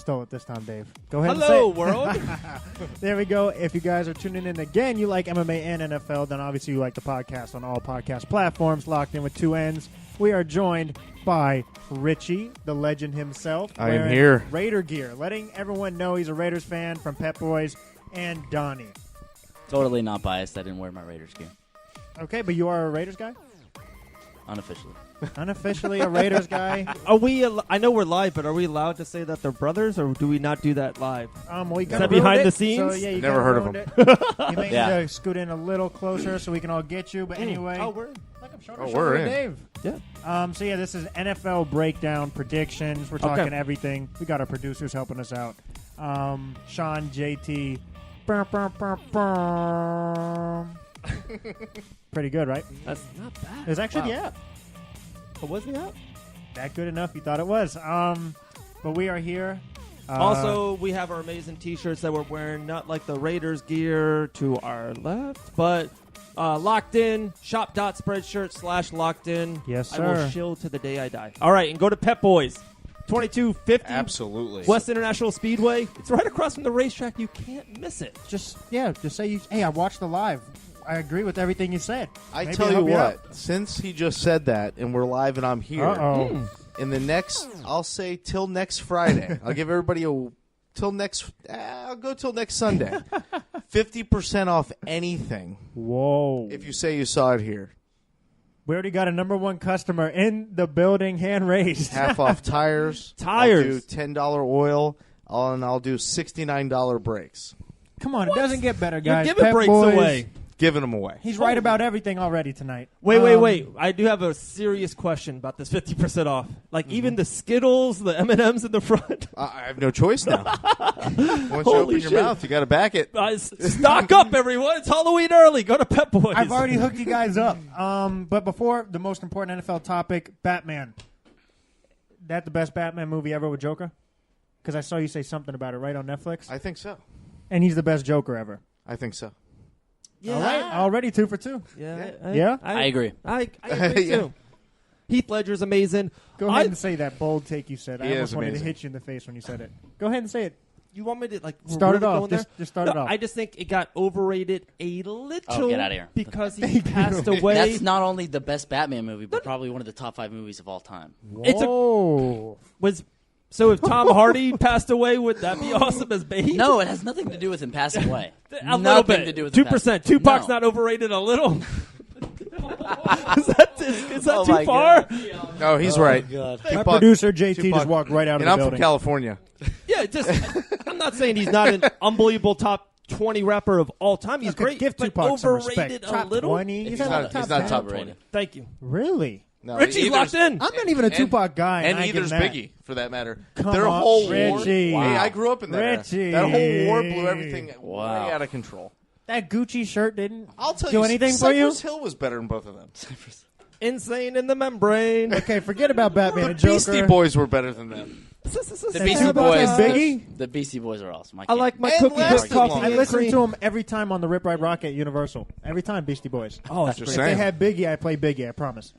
stole it this time, Dave. Go ahead Hello, and say world. There we go. If you guys are tuning in again, you like MMA and NFL, then obviously you like the podcast on all podcast platforms, locked in with two N's. We are joined by Richie, the legend himself. I am here. Raider gear, letting everyone know he's a Raiders fan from Pep-Boys, and Donnie. Totally not biased. I didn't wear my Raiders gear. Okay, but you are a Raiders guy? Unofficially. Unofficially a Raiders guy. Are we? I know we're live, but are we allowed to say that they're brothers, or do we not do that live? Well, you Is that behind the scenes? So, yeah, you Never heard of him. You may Yeah. need to scoot in a little closer so we can all get you. But anyway, we're we're in. Dave. Yeah. So yeah, this is NFL breakdown predictions. We're talking everything. We got our producers helping us out. Sean, JT. Pretty good, right? That's not bad. It was actually the app. What was the app? That good enough? You thought it was. But we are here. Also, we have our amazing T-shirts that we're wearing, not like the Raiders gear to our left, but locked in, shop.spreadshirt/locked in. Yes, I will sir. shill to the day I die. All right, and go to Pep-Boys, 2250 Absolutely. West International Speedway. It's right across from the racetrack. You can't miss it. just say you. Hey, I watched the live. I agree with everything you said. I Maybe tell I'll you help what, since he just said that and we're live and I'm here, Uh-oh. in the next, I'll say till next Friday. I'll give everybody I'll go till next Sunday. 50% off anything Whoa. if you say you saw it here. We already got a number one customer in the building, hand raised. Half off tires. Tires. I'll do $10 oil, and I'll do $69 brakes. Come on, it doesn't get better, guys. You're giving Pep breaks Boys, away. Giving them away. He's right about everything already tonight. Wait. I do have a serious question about this 50% off. Like, even the Skittles, the M&Ms in the front. I have no choice now. Once you Holy open shit. your mouth, you got to back it. Stock up, everyone. It's Halloween early. Go to Pep Boys. I've already hooked you guys up. But before, the most important NFL topic, Batman. That the best Batman movie ever with Joker? Because I saw you say something about it right on Netflix. I think so. And he's the best Joker ever. I think so. Yeah. All right, already 2 for 2. Yeah. Yeah? I agree. I agree, Yeah. too. Heath Ledger's amazing. Go ahead and say that bold take you said. I He almost is wanted to amazing. hit you in the face when you said it. Go ahead and say it. You want me to, like, Start it really off. go in there? Just start it off. I just think it got overrated a little. get outta here. Because he passed away. That's not only the best Batman movie, but probably one of the top 5 movies of all time. It's a- Whoa. So if Tom Hardy passed away, would that be awesome as Bane? No, it has nothing to do with him passing away. A little Nothing bit. to do with him 2%. passing- Tupac's No. not overrated a little. Is that Oh too my far? God. No, he's right. God. My producer, JT, Tupac. just walked right out of And the I'm building. from California. Yeah, I'm not saying he's not an unbelievable top 20 rapper of all time. He's Okay, great, give but Tupac some overrated respect. a Top little. 20? He's He's not top top 10. rated. Thank you. Really? No, Richie's locked in. I'm not even a Tupac guy. And I neither's give that. Biggie, for that matter. Come Their on, whole war. Richie. Hey, I grew up in that era. Richie. That whole war blew everything Wow. way out of control. That Gucci shirt didn't I'll tell do you, anything for you? Cypress Hill was better than both of them. Insane in the membrane. Okay, forget about Batman The and Joker. Beastie Boys were better than them. The Hey, Beastie how about Boys. that, Biggie? The Beastie Boys are awesome. I like my And cookies last with as long. coffee I and listen cream. to him every time on the Rip Ride Rock at Universal. Every time, Beastie Boys. Oh, that's Just great. If they saying. had Biggie, I play Biggie. I promise.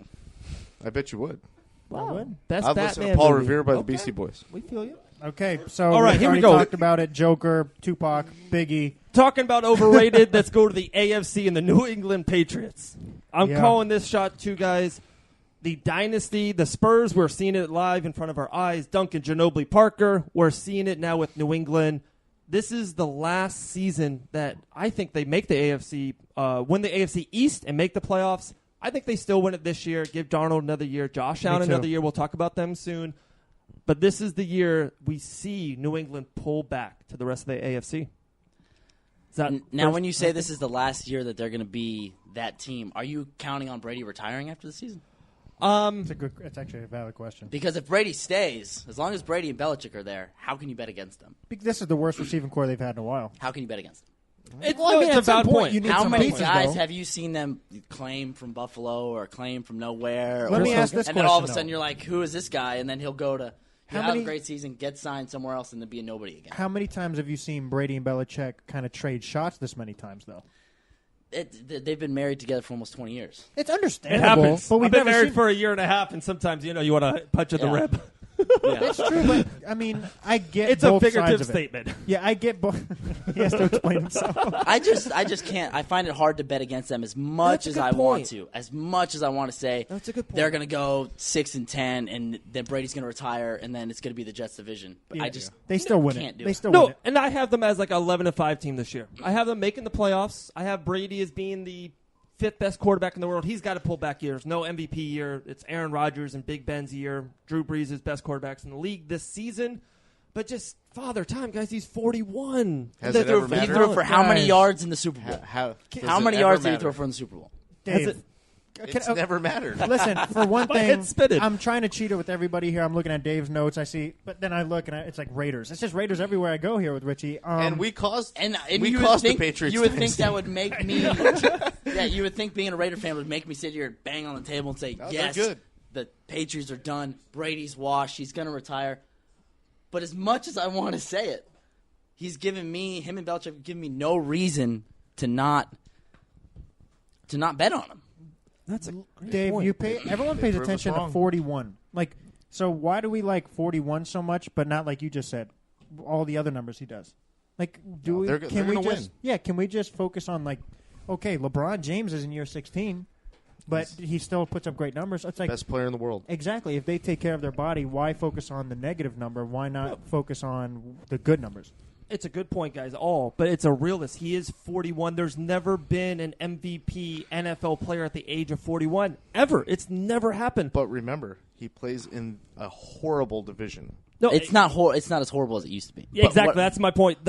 I bet you would. Wow. Best I've Batman listened to Paul movie. Revere by the Okay. Beastie Boys. We feel you. Okay, so All right, here we already go. talked about it. Joker, Tupac, Biggie. Talking about overrated, let's go to the AFC and the New England Patriots. I'm Yeah. calling this shot too, guys. The dynasty, the Spurs, we're seeing it live in front of our eyes. Duncan Ginobili Parker, we're seeing it now with New England. This is the last season that I think they make the AFC, win the AFC East and make the playoffs. I think they still win it this year. Give Darnold another year. Josh Allen too. another year. We'll talk about them soon. But this is the year we see New England pull back to the rest of the AFC. Is that Now, first- when you say this is the last year that they're going to be that team, are you counting on Brady retiring after the season? It's actually a valid question. Because if Brady stays, as long as Brady and Belichick are there, how can you bet against them? This is the worst receiving core they've had in a while. How can you bet against them? It's, Well, I mean, it's a at some valid point point. you need How some many pieces, guys though. have you seen them claim from Buffalo or claim from nowhere? Let or me ask this And then all of a question, sudden though. you're like, who is this guy? And then he'll go to How have many- a great season, get signed somewhere else, and then be a nobody again. How many times have you seen Brady and Belichick kind of trade shots this many times, though? They've been married together for almost 20 years. It's It understandable. happens. But we've I've been never married seen... for a year and a half, and sometimes you want to punch in the Yeah. rib. That's true, but I mean, I get It's a both sides figurative of it. statement. Yeah, I get both. He has to explain himself. I just can't. I find it hard to bet against them as much That's a as good I want point. to. As much as I want to say That's a good point. they're going to go 6-10, and then Brady's going to retire, and then it's going to be the Jets division. But Yeah. I just They still win can't it. do They it. still win No, it. and I have them as like 11-5 team this year. I have them making the playoffs. I have Brady as being the 5th best quarterback in the world. He's got to pull back years. No MVP year. It's Aaron Rodgers and Big Ben's year. Drew Brees is best quarterbacks in the league this season. But just father time, guys. He's 41. Has He it threw ever for- He mattered? threw for how many Guys. yards in the Super Bowl? How How many yards did he throw for in the Super Bowl? Dave, Has it- It's never mattered. listen, for one My thing, head's spinning. I'm trying to cheat it with everybody here. I'm looking at Dave's notes. I see, but then I look and it's like Raiders. It's just Raiders everywhere I go here with Richie. And we caused And we you would caused think, the Patriots. You would think dynasty. that would make me. Yeah, you would think being a Raider fan would make me sit here and bang on the table and say, No, they're "Yes, good. the Patriots are done. Brady's washed. He's going to retire." But as much as I want to say it, him and Belichick have given me no reason to not bet on him. That's a great Dave, point. everyone They pays prove us attention to wrong. 41. Like, so why do we like 41 so much, but not like you just said, all the other numbers he does? Like, do No, we? they're Can we gonna just? win. Yeah, can we just focus on like, okay, LeBron James is in year 16, but he still puts up great numbers. It's like best player in the world. exactly. If they take care of their body, why focus on the negative number? Why not focus on the good numbers? It's a good point, guys, but it's a realist. He is 41. There's never been an MVP NFL player at the age of 41, ever. It's never happened. But remember, he plays in a horrible division. No, It's not as horrible as it used to be. Yeah, But exactly. what- That's my point.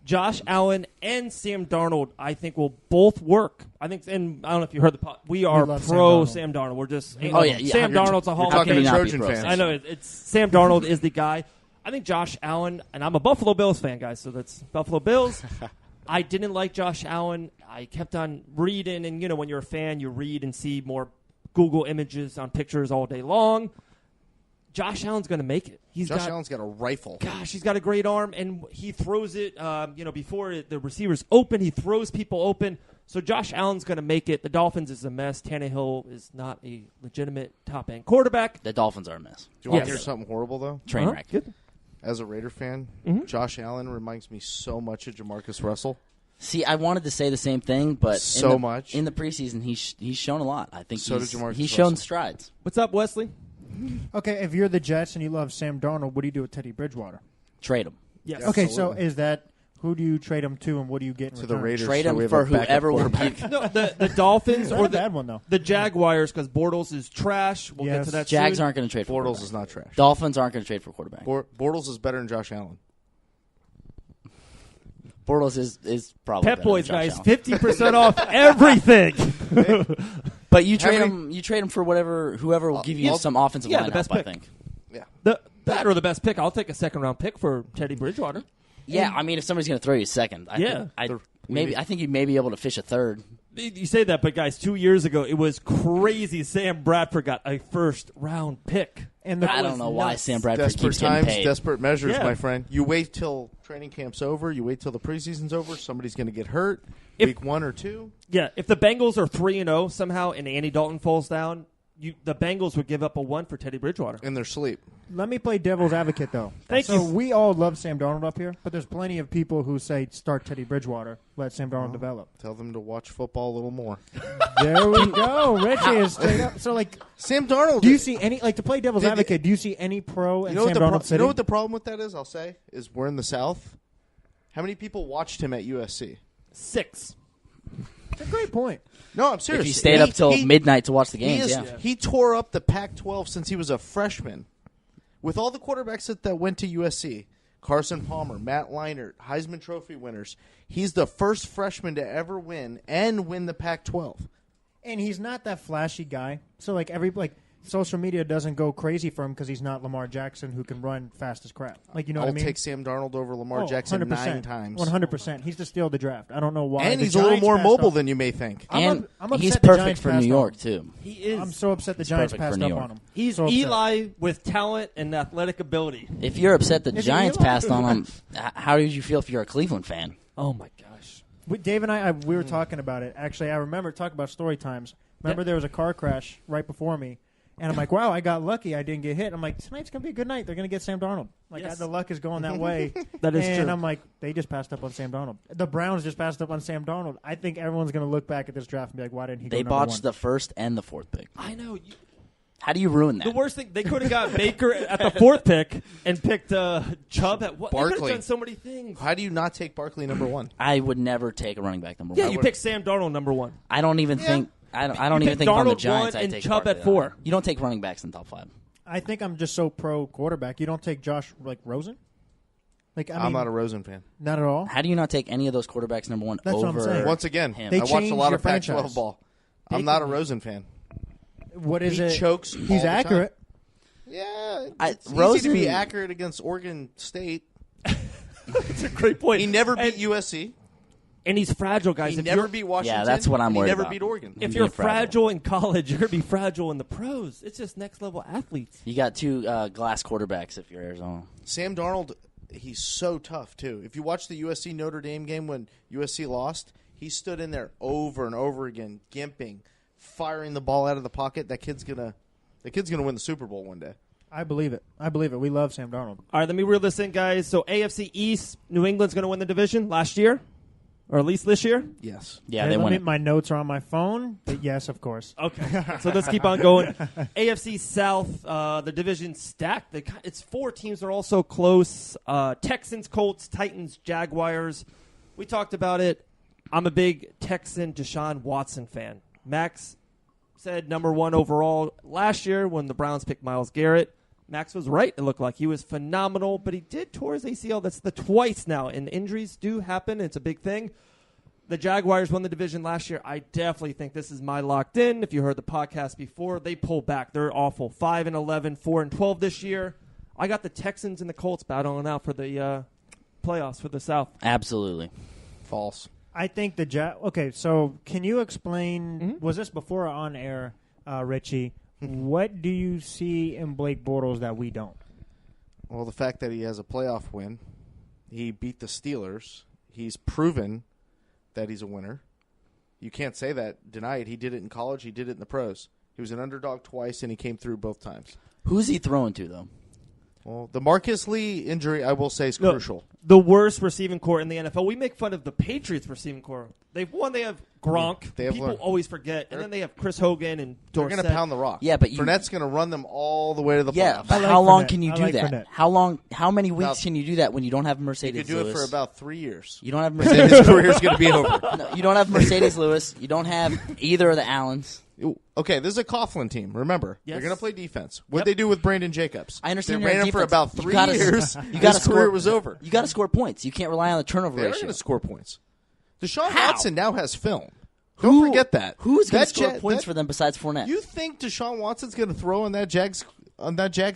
Josh Allen and Sam Darnold, I think, will both work. I think, and I don't know if you heard the pod. We are love pro Sam Sam Darnold. We're just Oh, yeah, yeah. Sam You're- Darnold's a Hall You're of talking How can to you not Fame. be Trojan pro fans. Sam? I know it's Sam Darnold is the guy. I think Josh Allen, and I'm a Buffalo Bills fan, guys, so that's Buffalo Bills. I didn't like Josh Allen. I kept on reading, and when you're a fan, you read and see more Google images on pictures all day long. Josh Allen's going to make it. Josh Allen's got a rifle. Gosh, he's got a great arm, and he throws it. Before the receivers open, he throws people open. So Josh Allen's going to make it. The Dolphins is a mess. Tannehill is not a legitimate top end quarterback. The Dolphins are a mess. Do you want Yes. to hear something horrible though? Train wreck. Good. As a Raider fan, Josh Allen reminds me so much of Jamarcus Russell. See, I wanted to say the same thing, but So much. in the preseason, he's shown a lot. I think So did Jamarcus he's shown Russell. strides. What's up, Wesley? Okay, if you're the Jets and you love Sam Darnold, what do you do with Teddy Bridgewater? Trade him. Yes. Okay, so Absolutely. is that who do you trade him to, and what do you get in To the return? Raiders. Trade so him we have for a backup whoever will quarterback. give. No, the Dolphins Not or a bad one though. the Jaguars, because Bortles is trash. We'll get Yes. to that Jags soon. aren't going to trade for Bortles quarterback. is not trash. Dolphins aren't going to trade for quarterback. Bortles is better than Josh Allen. Bortles is probably Pep-Boys, better than Josh guys, Allen. 50% off everything. But you trade many- him. You trade him for whoever will give you I'll- some offensive yeah, line the best help. I pick. think. Yeah. That or the best pick. I'll take a second-round pick for Teddy Bridgewater. Yeah, I mean, if somebody's going to throw you a second, I think you may be able to fish a third. You say that, but guys, 2 years ago, it was crazy. Sam Bradford got a first-round pick. And the I don't know why nuts. Sam Bradford Desperate keeps getting times, paid. desperate measures, Yeah. my friend. You wait till training camp's over. You wait till the preseason's over. Somebody's going to get hurt. If- week 1 or 2. Yeah, if the Bengals are 3-0 somehow and Andy Dalton falls down, the Bengals would give up a 1 for Teddy Bridgewater. In their sleep. Let me play devil's advocate, though. Thank so you. we all love Sam Darnold up here, but there's plenty of people who say start Teddy Bridgewater, let Sam Darnold develop. Tell them to watch football a little more. There we go. Richie is straight up. So, like, Sam Darnold. do you see any, like, to play devil's Did- advocate, do you see any pro in You know, Sam Darnold you sitting? know what the problem with that is, I'll say? Is we're in the South. How many people watched him at USC? 6. It's a great point. No, I'm serious. If you stayed up till midnight to watch the He, games, is- yeah. he tore up the Pac-12 since he was a freshman. With all the quarterbacks that went to USC, Carson Palmer, Matt Leinart, Heisman Trophy winners, he's the first freshman to ever win the Pac-12. And he's not that flashy guy. So, like, social media doesn't go crazy for him because he's not Lamar Jackson who can run fast as crap. Like, you know I'll what I mean? take Sam Darnold over Lamar Jackson 9 times. 100%. He's the steal of the draft. I don't know why. And The he's a little Giants more passed mobile up- than you may think. And I'm upset he's the perfect Giants for passed New on York him. too. He is. I'm so upset the Giants perfect for passed New up York. on him. He's So upset. Eli with talent and athletic ability. If you're upset the Is it Giants Eli? passed on him, how did you feel if you're a Cleveland fan? Oh my gosh. Dave and I we were talking about it. Actually, I remember talking about story times. Remember there was a car crash right before me, And I'm like, wow, I got lucky. I didn't get hit. I'm like, tonight's going to be a good night. They're going to get Sam Darnold. Like, Yes. the luck is going that way. That is and true. I'm like, they just passed up on Sam Darnold. The Browns just passed up on Sam Darnold. I think everyone's going to look back at this draft and be like, why didn't he go They number botched one? the first and the fourth pick. I know. How do you ruin that? The worst thing, they could have got Baker at the 4th pick and picked Chubb at what? They could Barkley. have done so many things. How do you not take Barkley number 1? I would never take a running back number Yeah, one. you picked Sam Darnold number 1. I don't even think. I don't You even picked think if I'm the Darnold Giants, 1 I'd and take Chubb Barkley at 4. You don't take running backs in top 5. I think I'm just so pro quarterback. You don't take Josh Rosen? Like, I mean, I'm not a Rosen fan. not at all. How do you not take any of those quarterbacks number 1 That's what over I'm saying. Once again, him? They I watched a changed lot your of Pac-12 franchise. ball. I'm not a Rosen fan. What is He it? chokes all He's the accurate. Yeah, I- it's easy Rosen- to be accurate against Oregon State. That's a great point. He never beat and, USC. and he's fragile, guys. He If never you're- beat Washington. Yeah, that's what I'm and worried He never about. beat Oregon. If Being you're fragile. fragile in college, you're going to be fragile in the pros. It's just next level athletes. You got 2 glass quarterbacks if you're Arizona. Sam Darnold, he's so tough, too. If you watch the USC Notre Dame game when USC lost, he stood in there over and over again, gimping, firing the ball out of the pocket. That kid's gonna win the Super Bowl one day. I believe it. We love Sam Darnold. All right, let me reel this in, guys. So AFC East, New England's going to win the division last year, or at least this year. Yes. Yeah, Okay, they let won me- it. My notes are on my phone. But yes, of course. Okay, so let's keep on going. AFC South, the division stacked. It's 4 teams that are also close. Texans, Colts, Titans, Jaguars. We talked about it. I'm a big Texan Deshaun Watson fan. Max said number 1 overall last year when the Browns picked Myles Garrett. Max was right. It looked like he was phenomenal, but he did tore his ACL. That's the twice now, and injuries do happen. It's a big thing. The Jaguars won the division last year. I definitely think this is my locked in. If you heard the podcast before, they pulled back. They're awful. 5-11, 4-12 this year. I got the Texans and the Colts battling out for the playoffs for the South. Absolutely. False. I think the Okay, so can you explain? Was this before or on air, Richie? What do you see in Blake Bortles that we don't? Well, the fact that he has a playoff win, he beat the Steelers. He's proven that he's a winner. You can't say that, deny it. He did it in college. He did it in the pros. He was an underdog twice, and he came through both times. Who's he throwing to, though? Well, the Marcus Lee injury, I will say, is No. crucial. The worst receiving core in the NFL. We make fun of the Patriots receiving core. They've won. They have Gronk. They have People learned. always forget. And then they have Chris Hogan and They're Dorsett. going to pound the rock. Yeah, but you- Fournette's going to run them all the way to the Yeah, playoffs. but I like how long Fournette. can you I do like that? Fournette. How many weeks About- can you do that when you don't have You Mercedes could do Lewis? it for about 3 years. You don't have Then Mercedes. his career's going to be over. No, you don't have Mercedes Lewis. You don't have either of the Allens. Okay, this is a Coughlin team. Remember, Yes. they're going to play defense. What Yep. they do with Brandon Jacobs? I understand. They you're ran on him for defense. about You 3 gotta- years. You got His career was over. You got to score points. You can't rely on the turnover They're ratio. going to score points. Deshaun How? Watson now has film. Don't forget that. Who's going That to score Ja- points that- for them besides Fournette? You think Deshaun Watson's going to throw on that Jags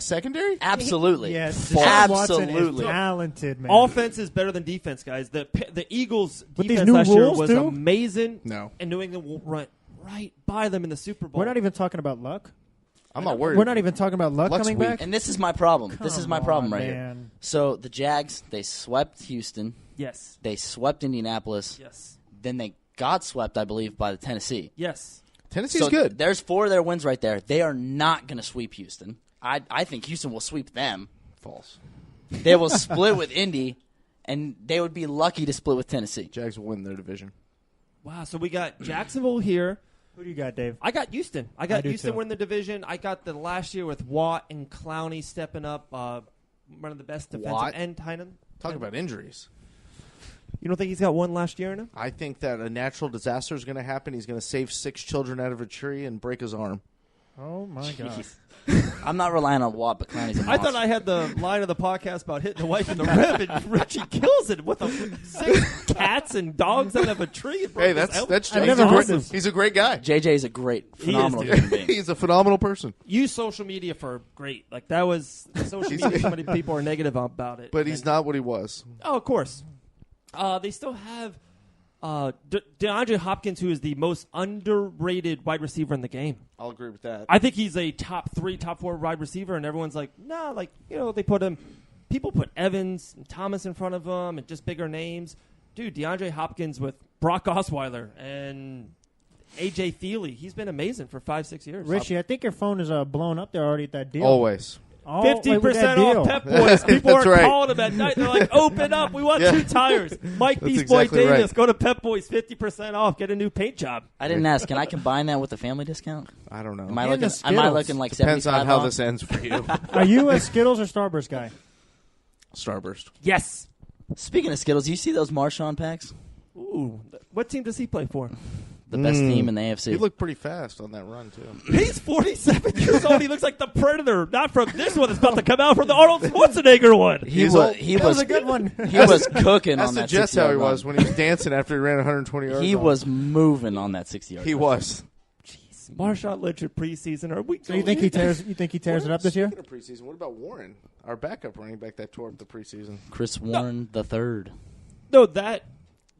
secondary? Absolutely. Yes, False. Deshaun Watson is Absolutely. talented, man. Offense is better than defense, guys. The Eagles' With these defense new last year rules, was too? amazing. No. And New England will run right by them in the Super Bowl. We're not even talking about luck. I'm not worried. We're not even talking about luck Luck's coming weak. back. And this is my problem. This is Come my problem on, right here. man. So the Jags, they swept Houston. Yes. They swept Indianapolis. Yes. Then they got swept, I believe, by the Tennessee. Yes. Tennessee's So good. There's 4 of their wins right there. They are not going to sweep Houston. I think Houston will sweep them. False. They will split with Indy, and they would be lucky to split with Tennessee. Jags will win their division. Wow. So we got Jacksonville here. Who do you got, Dave? I got Houston. I I got do Houston too. win the division. I got the last year with Watt and Clowney stepping up. One of the best defensive Watt? end Tynan. Talk about injuries. You don't think he's got one last year in him? I think that a natural disaster is going to happen. He's going to save 6 children out of a tree and break his arm. Oh my God! I'm not relying on Watt, but Clowney's a I thought monster. I had the line of the podcast about hitting the wife in the rib, and Richie kills it with 6 cats and dogs out of a tree. It broke Hey, his that's elbow. that's I've he's, never a heard great, this. he's a great guy. JJ is a great, He is, phenomenal dude. human being. He's a phenomenal person. Use social media for great. Like that was social media. So many people are negative about it, But he's not what he was. Oh, of course. They still have DeAndre Hopkins, who is the most underrated wide receiver in the game. I'll agree with that. I think he's a top 3, top 4 wide receiver, and everyone's like, nah, like, you know, they put him. People put Evans and Thomas in front of him and just bigger names. Dude, DeAndre Hopkins with Brock Osweiler, and A.J. Thiele. He's been amazing for 5-6 years. Richie, I think your phone is blown up there already at that deal. Always. Oh, like with 50% that deal. off Pep-Boys. People That's are right. calling them at night. They're like, open up. We want 2 tires. Mike That's Beast Boy exactly Davis. right. Go to Pep-Boys. 50% off. Get a new paint job. I didn't ask. Can I combine that with a family discount? I don't know. Am I And looking? the Am I Skittles. looking like Depends 75 on how off? this ends for you. Are you a Skittles or Starburst guy? Starburst. Yes. Speaking of Skittles, you see those Marshawn packs? Ooh. What team does he play for? The best team in the AFC. He looked pretty fast on that run, too. He's 47 years old. He looks like the Predator. Not from this one that's about to come out, from the Arnold Schwarzenegger one. He was a good one. He was cooking That's on that just 60-yard how he run. was when he was dancing after he ran 120 yards. He was moving on that 60-yard. He was. Marshawn Lynch in preseason. Are we? So you think he tears? You think he tears it up this year? Speaking of preseason, what about Warren, our backup running back that tore up the preseason? Chris Warren the third. No, that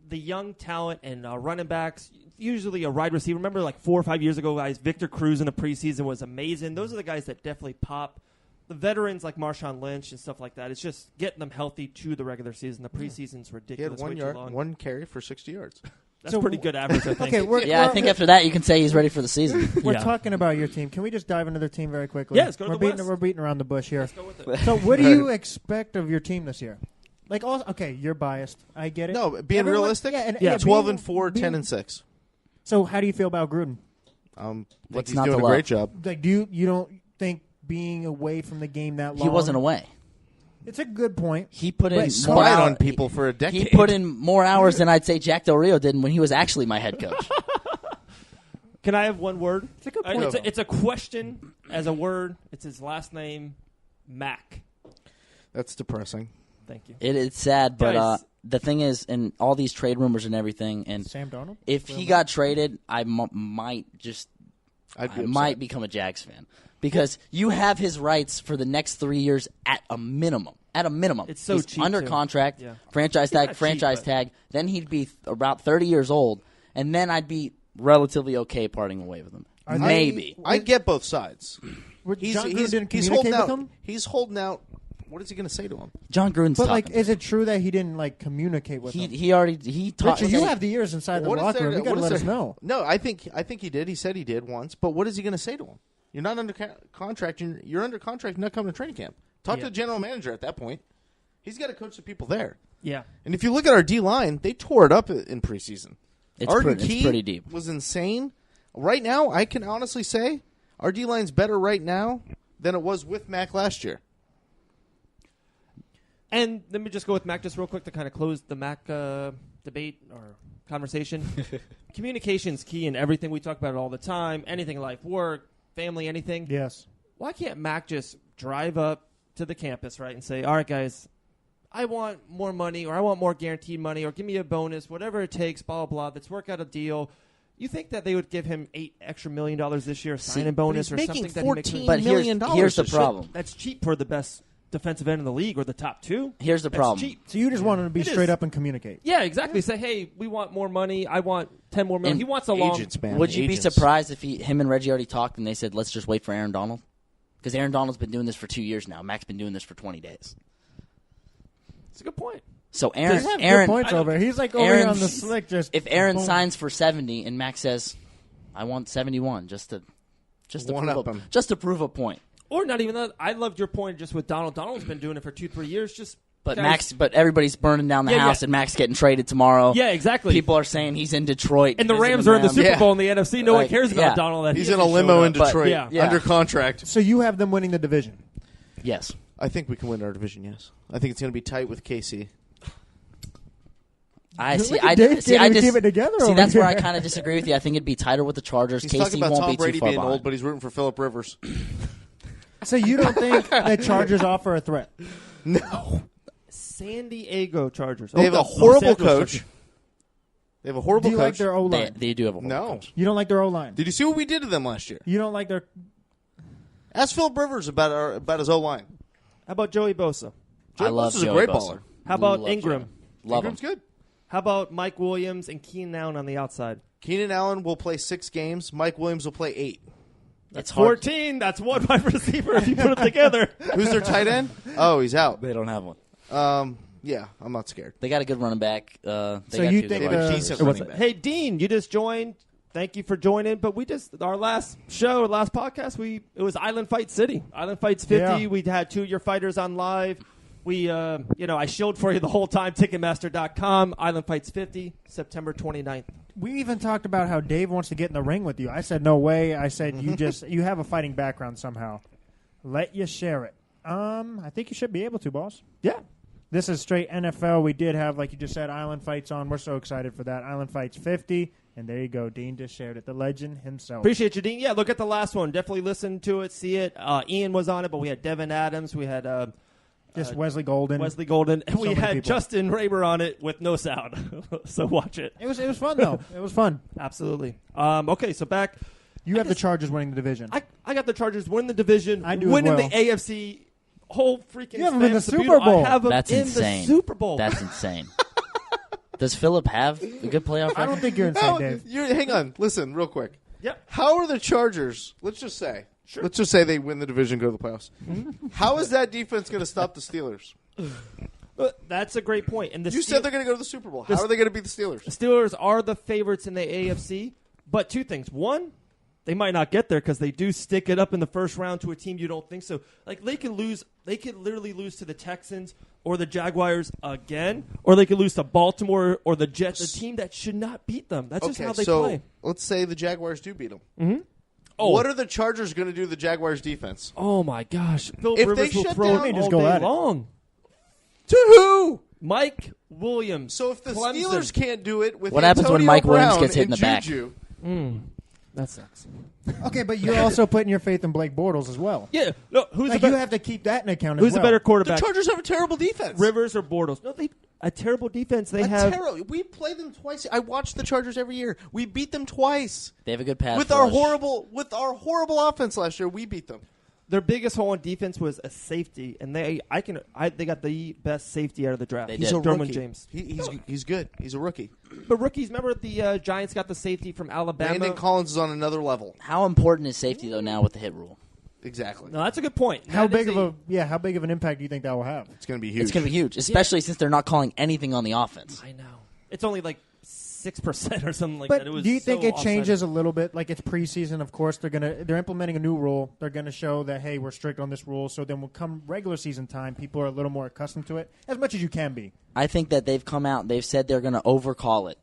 the young talent and running backs, usually a wide receiver. Remember, like 4 or 5 years ago, guys, Victor Cruz in the preseason was amazing. Those are the guys that definitely pop. The veterans like Marshawn Lynch and stuff like that, it's just getting them healthy to the regular season. The preseason's He ridiculous. had way too 1 long. one carry for 60 yards. That's pretty good average, I think. Okay, Yeah, I think after that you can say he's ready for the season. we're Yeah. talking about your team. Can we just dive into their team very quickly? Yeah, let's go to we're the beating, West. We're beating around the bush here. Let's go with it. So, what do you expect of your team this year? Like, also, okay, you're biased. I get it. No, being Everyone- realistic, yeah, and, Yeah. 12-4, being- 10-6. So, how do you feel about Gruden? Think he's not doing to a great love? job. Like, you don't think being away from the game that long? He wasn't away. It's a good point. He put in But more Spied hours on people for a decade. He put in more hours than I'd say Jack Del Rio did when he was actually my head coach. Can I have one word? It's a good point. It's a question as a word. It's his last name, Mac. That's depressing. Thank you. It's sad, but Guys. the thing is, and all these trade rumors and everything, and Sam Darnold? if he got traded, I might I'd be might upset. become a Jags fan because you have his rights for the next 3 years at a minimum. At a minimum, It's so he's cheap, under too. contract, Yeah. franchise not tag, cheap, franchise but- tag. Then he'd be about 30 years old, and then I'd be relatively okay parting away with him. Maybe. I get both sides. John Gruden didn't he's communicate holding with out. him? He's holding out. What is he going to say to him? John Gruden's But, talking. like, is it true that he didn't, like, communicate with him? he talked. Richard, you have the ears inside the What is locker there- room. You got what to is let us there- know. No, I think he did. He said he did once. But what is he going to say to him? You're not under contract. You're under contract. You're not coming to training camp. Talk to the general manager at that point. He's got to coach the people there. Yeah. And if you look at our D line, they tore it up in preseason. It's Arden pretty- it's Key pretty deep. Was insane. Right now, I can honestly say our D line's better right now than it was with Mac last year. And let me just go with Mac just real quick to kind of close the Mac debate or conversation. Communication's key in everything. We talk about it all the time. Anything in life, work, family, anything. Yes. Why can't Mac just drive up to the campus, right, and say, all right, guys, I want more money or I want more guaranteed money or give me a bonus, whatever it takes, blah, blah, blah. Let's work out a deal. You think that they would give him $8 extra million this year, a signing bonus or he's something making that he makes? $14 But million here's the this shit. problem. That's cheap for the best defensive end in the league or the top two. Here's the That's problem. cheap. So you just want him to be It is. straight up and communicate. Yeah, exactly. Say, hey, we want more money. I want 10 more million. And He wants a long. Agents, man. Would you be Agents. surprised if him and Reggie already talked and they said, let's just wait for Aaron Donald? Because Aaron Donald's been doing this for 2 years now. Mac's been doing this for 20 days. It's a good point. So He's having good Aaron, points over here. He's like over here Aaron- on the slick. Just if Aaron boom. signs for 70 and Mac says, I want 71 just to One up him. prove a point. Or not even that. I loved your point just with Donald. Donald's been doing it for 2-3 years. Just But guys- everybody's burning down the Yeah, house yeah. and Mac's getting traded tomorrow. Yeah, exactly. People are saying he's in Detroit. and the visiting Rams are in the them. Super Yeah. Bowl in the NFC. No one Like, cares about yeah. Donald. That He's he in a hasn't limo showed in up. Detroit Yeah. Yeah. under contract. So you have them winning the division. Yes. I think we can win our division, yes. I think it's going to be tight with KC. I Look see. at I Dave see. can't I even just keep it together see. over That's where I here. kind of disagree with you. I think it'd be tighter with the Chargers. He's Casey talking about won't Tom be Brady too far being behind. old, but he's rooting for Phillip Rivers. So you don't think the Chargers offer a threat? No. San Diego Chargers. They have Oh, a horrible Los Angeles coach. Chargers. They have a Do horrible you coach. like their O line? They do have a horrible No. coach. You don't like their O line. Did you see what we did to them last year? You don't like their. Ask Phillip Rivers about his O-line. How about Joey Bosa? I love Bosa's a Joey great Bosa. baller. How about Love Ingram? Joey. Love him. Ingram's good. How about Mike Williams and Keenan Allen on the outside? Keenan Allen will play 6 games. Mike Williams will play 8. It's hard. 14. That's one wide receiver if you put them together. Who's their tight end? Oh, he's out. They don't have one. Yeah, I'm not scared. They got a good running back. They So got you two think good They have running a the- decent What's running that? back. Hey, Dean, you just joined thank you for joining. But our last show, last podcast, it was Island Fight City. Island Fights 50. Yeah. We had 2 of your fighters on live. We, I shilled for you the whole time. Ticketmaster.com. Island Fights 50, September 29th. We even talked about how Dave wants to get in the ring with you. I said, no way. I said, you have a fighting background somehow. Let you share it. I think you should be able to, boss. Yeah. This is straight NFL. We did have, like you just said, Island Fights on. We're so excited for that. Island Fights 50. And there you go. Dean just shared it. The legend himself. Appreciate you, Dean. Yeah, look at the last one. Definitely listen to it, see it. Ian was on it, but we had Devin Adams. We had just Wesley Golden. And we many had people. Justin Raber on it with no sound. So watch it. It was fun, though. It was fun. Absolutely. Okay, so back. You have the Chargers winning the division. I got the Chargers winning the division. I do as winning well. the AFC. Whole freaking. You have them in the Super Super Bowl. I have them That's in insane. the Super Bowl. That's insane. Does Phillip have a good playoff record? I don't think you're insane, Dave. Hang on. Listen, real quick. Yep. How are the Chargers? Let's just say. Sure. Let's just say they win the division, go to the playoffs. How is that defense going to stop the Steelers? That's a great point. And You said they're going to go to the Super Bowl. How are they going to beat the Steelers? The Steelers are the favorites in the AFC, but 2 things. One, they might not get there because they do stick it up in the first round to a team you don't think so. Like they could lose. They could literally lose to the Texans or the Jaguars again, or they could lose to Baltimore or the Jets, a team that should not beat them. That's just how they play. Let's say the Jaguars do beat them. Mm-hmm. Oh. What are the Chargers going to do to the Jaguars defense? Oh my gosh! Phil If Rivers they will shut throw down- it Just all go day at it. long. To who? Mike Williams. So if the Clemson. Steelers can't do it with What happens when Antonio Mike Williams Brown gets hit in and the back? Juju, That sucks. Okay, but you're also putting your faith in Blake Bortles as well. Yeah. No. Who's Like the you better? have to keep that in account Who's as the well. better the quarterback? Chargers have a terrible defense. Rivers or Bortles? No, a terrible defense. They have. We play them twice. I watch the Chargers every year. We beat them twice. They have a good pass With rush. our horrible offense last year, we beat them. Their biggest hole on defense was a safety, and they got the best safety out of the draft. They He's did. a Derwin rookie. James. He's good. He's a rookie. But rookies, remember the Giants got the safety from Alabama. Landon Collins is on another level. How important is safety though now with the hit rule? Exactly. No, that's a good point. How That is how big of an impact do you think that will have? It's going to be huge. It's going to be huge, especially since they're not calling anything on the offense. I know. It's only like 6% or something like But that. It was do you think so it changes offside. a little bit? Like it's preseason, of course. They're implementing a new rule. They're gonna show that hey, we're strict on this rule. So then, will come regular season time, people are a little more accustomed to it, as much as you can be. I think that they've come out and they've said they're going to overcall it.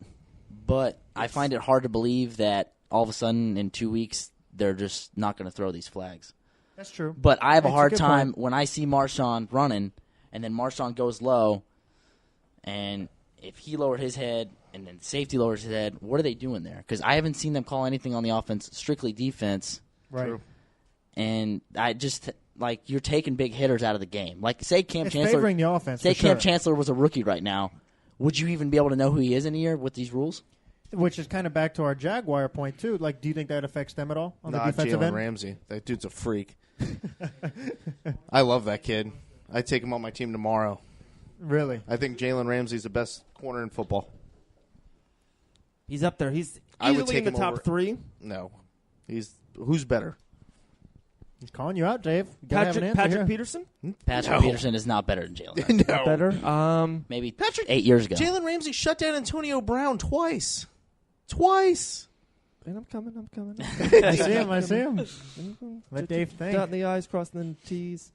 But I find it hard to believe that all of a sudden in 2 weeks they're just not going to throw these flags. That's true. But I have a That's a hard good time point. when I see Marshawn running and then Marshawn goes low, and if he lowered his head and then safety lowers his head, what are they doing there? Because I haven't seen them call anything on the offense, strictly defense. Right. True. And I just like you're taking big hitters out of the game. Like say Cam It's Chancellor, favoring the offense. say for Cam sure. Chancellor was a rookie right now. Would you even be able to know who he is in a year with these rules? Which is kind of back to our Jaguar point too. Like, do you think that affects them at all on the Not defensive Jalen end? Ramsey. That dude's a freak. I love that kid. I'd take him on my team tomorrow. Really? I think Jalen Ramsey's the best corner in football. He's up there. He's I would easily take in the him top over- 3. No. Who's better? He's calling you out, Dave. You gotta have an answer Patrick here. Peterson? Patrick No. Peterson is not better than Jalen. No. Better. Maybe Patrick- 8 years ago. Jalen Ramsey shut down Antonio Brown twice. Twice. And I'm coming. I see him. Let Dave think. Dotting the I's, crossing the T's.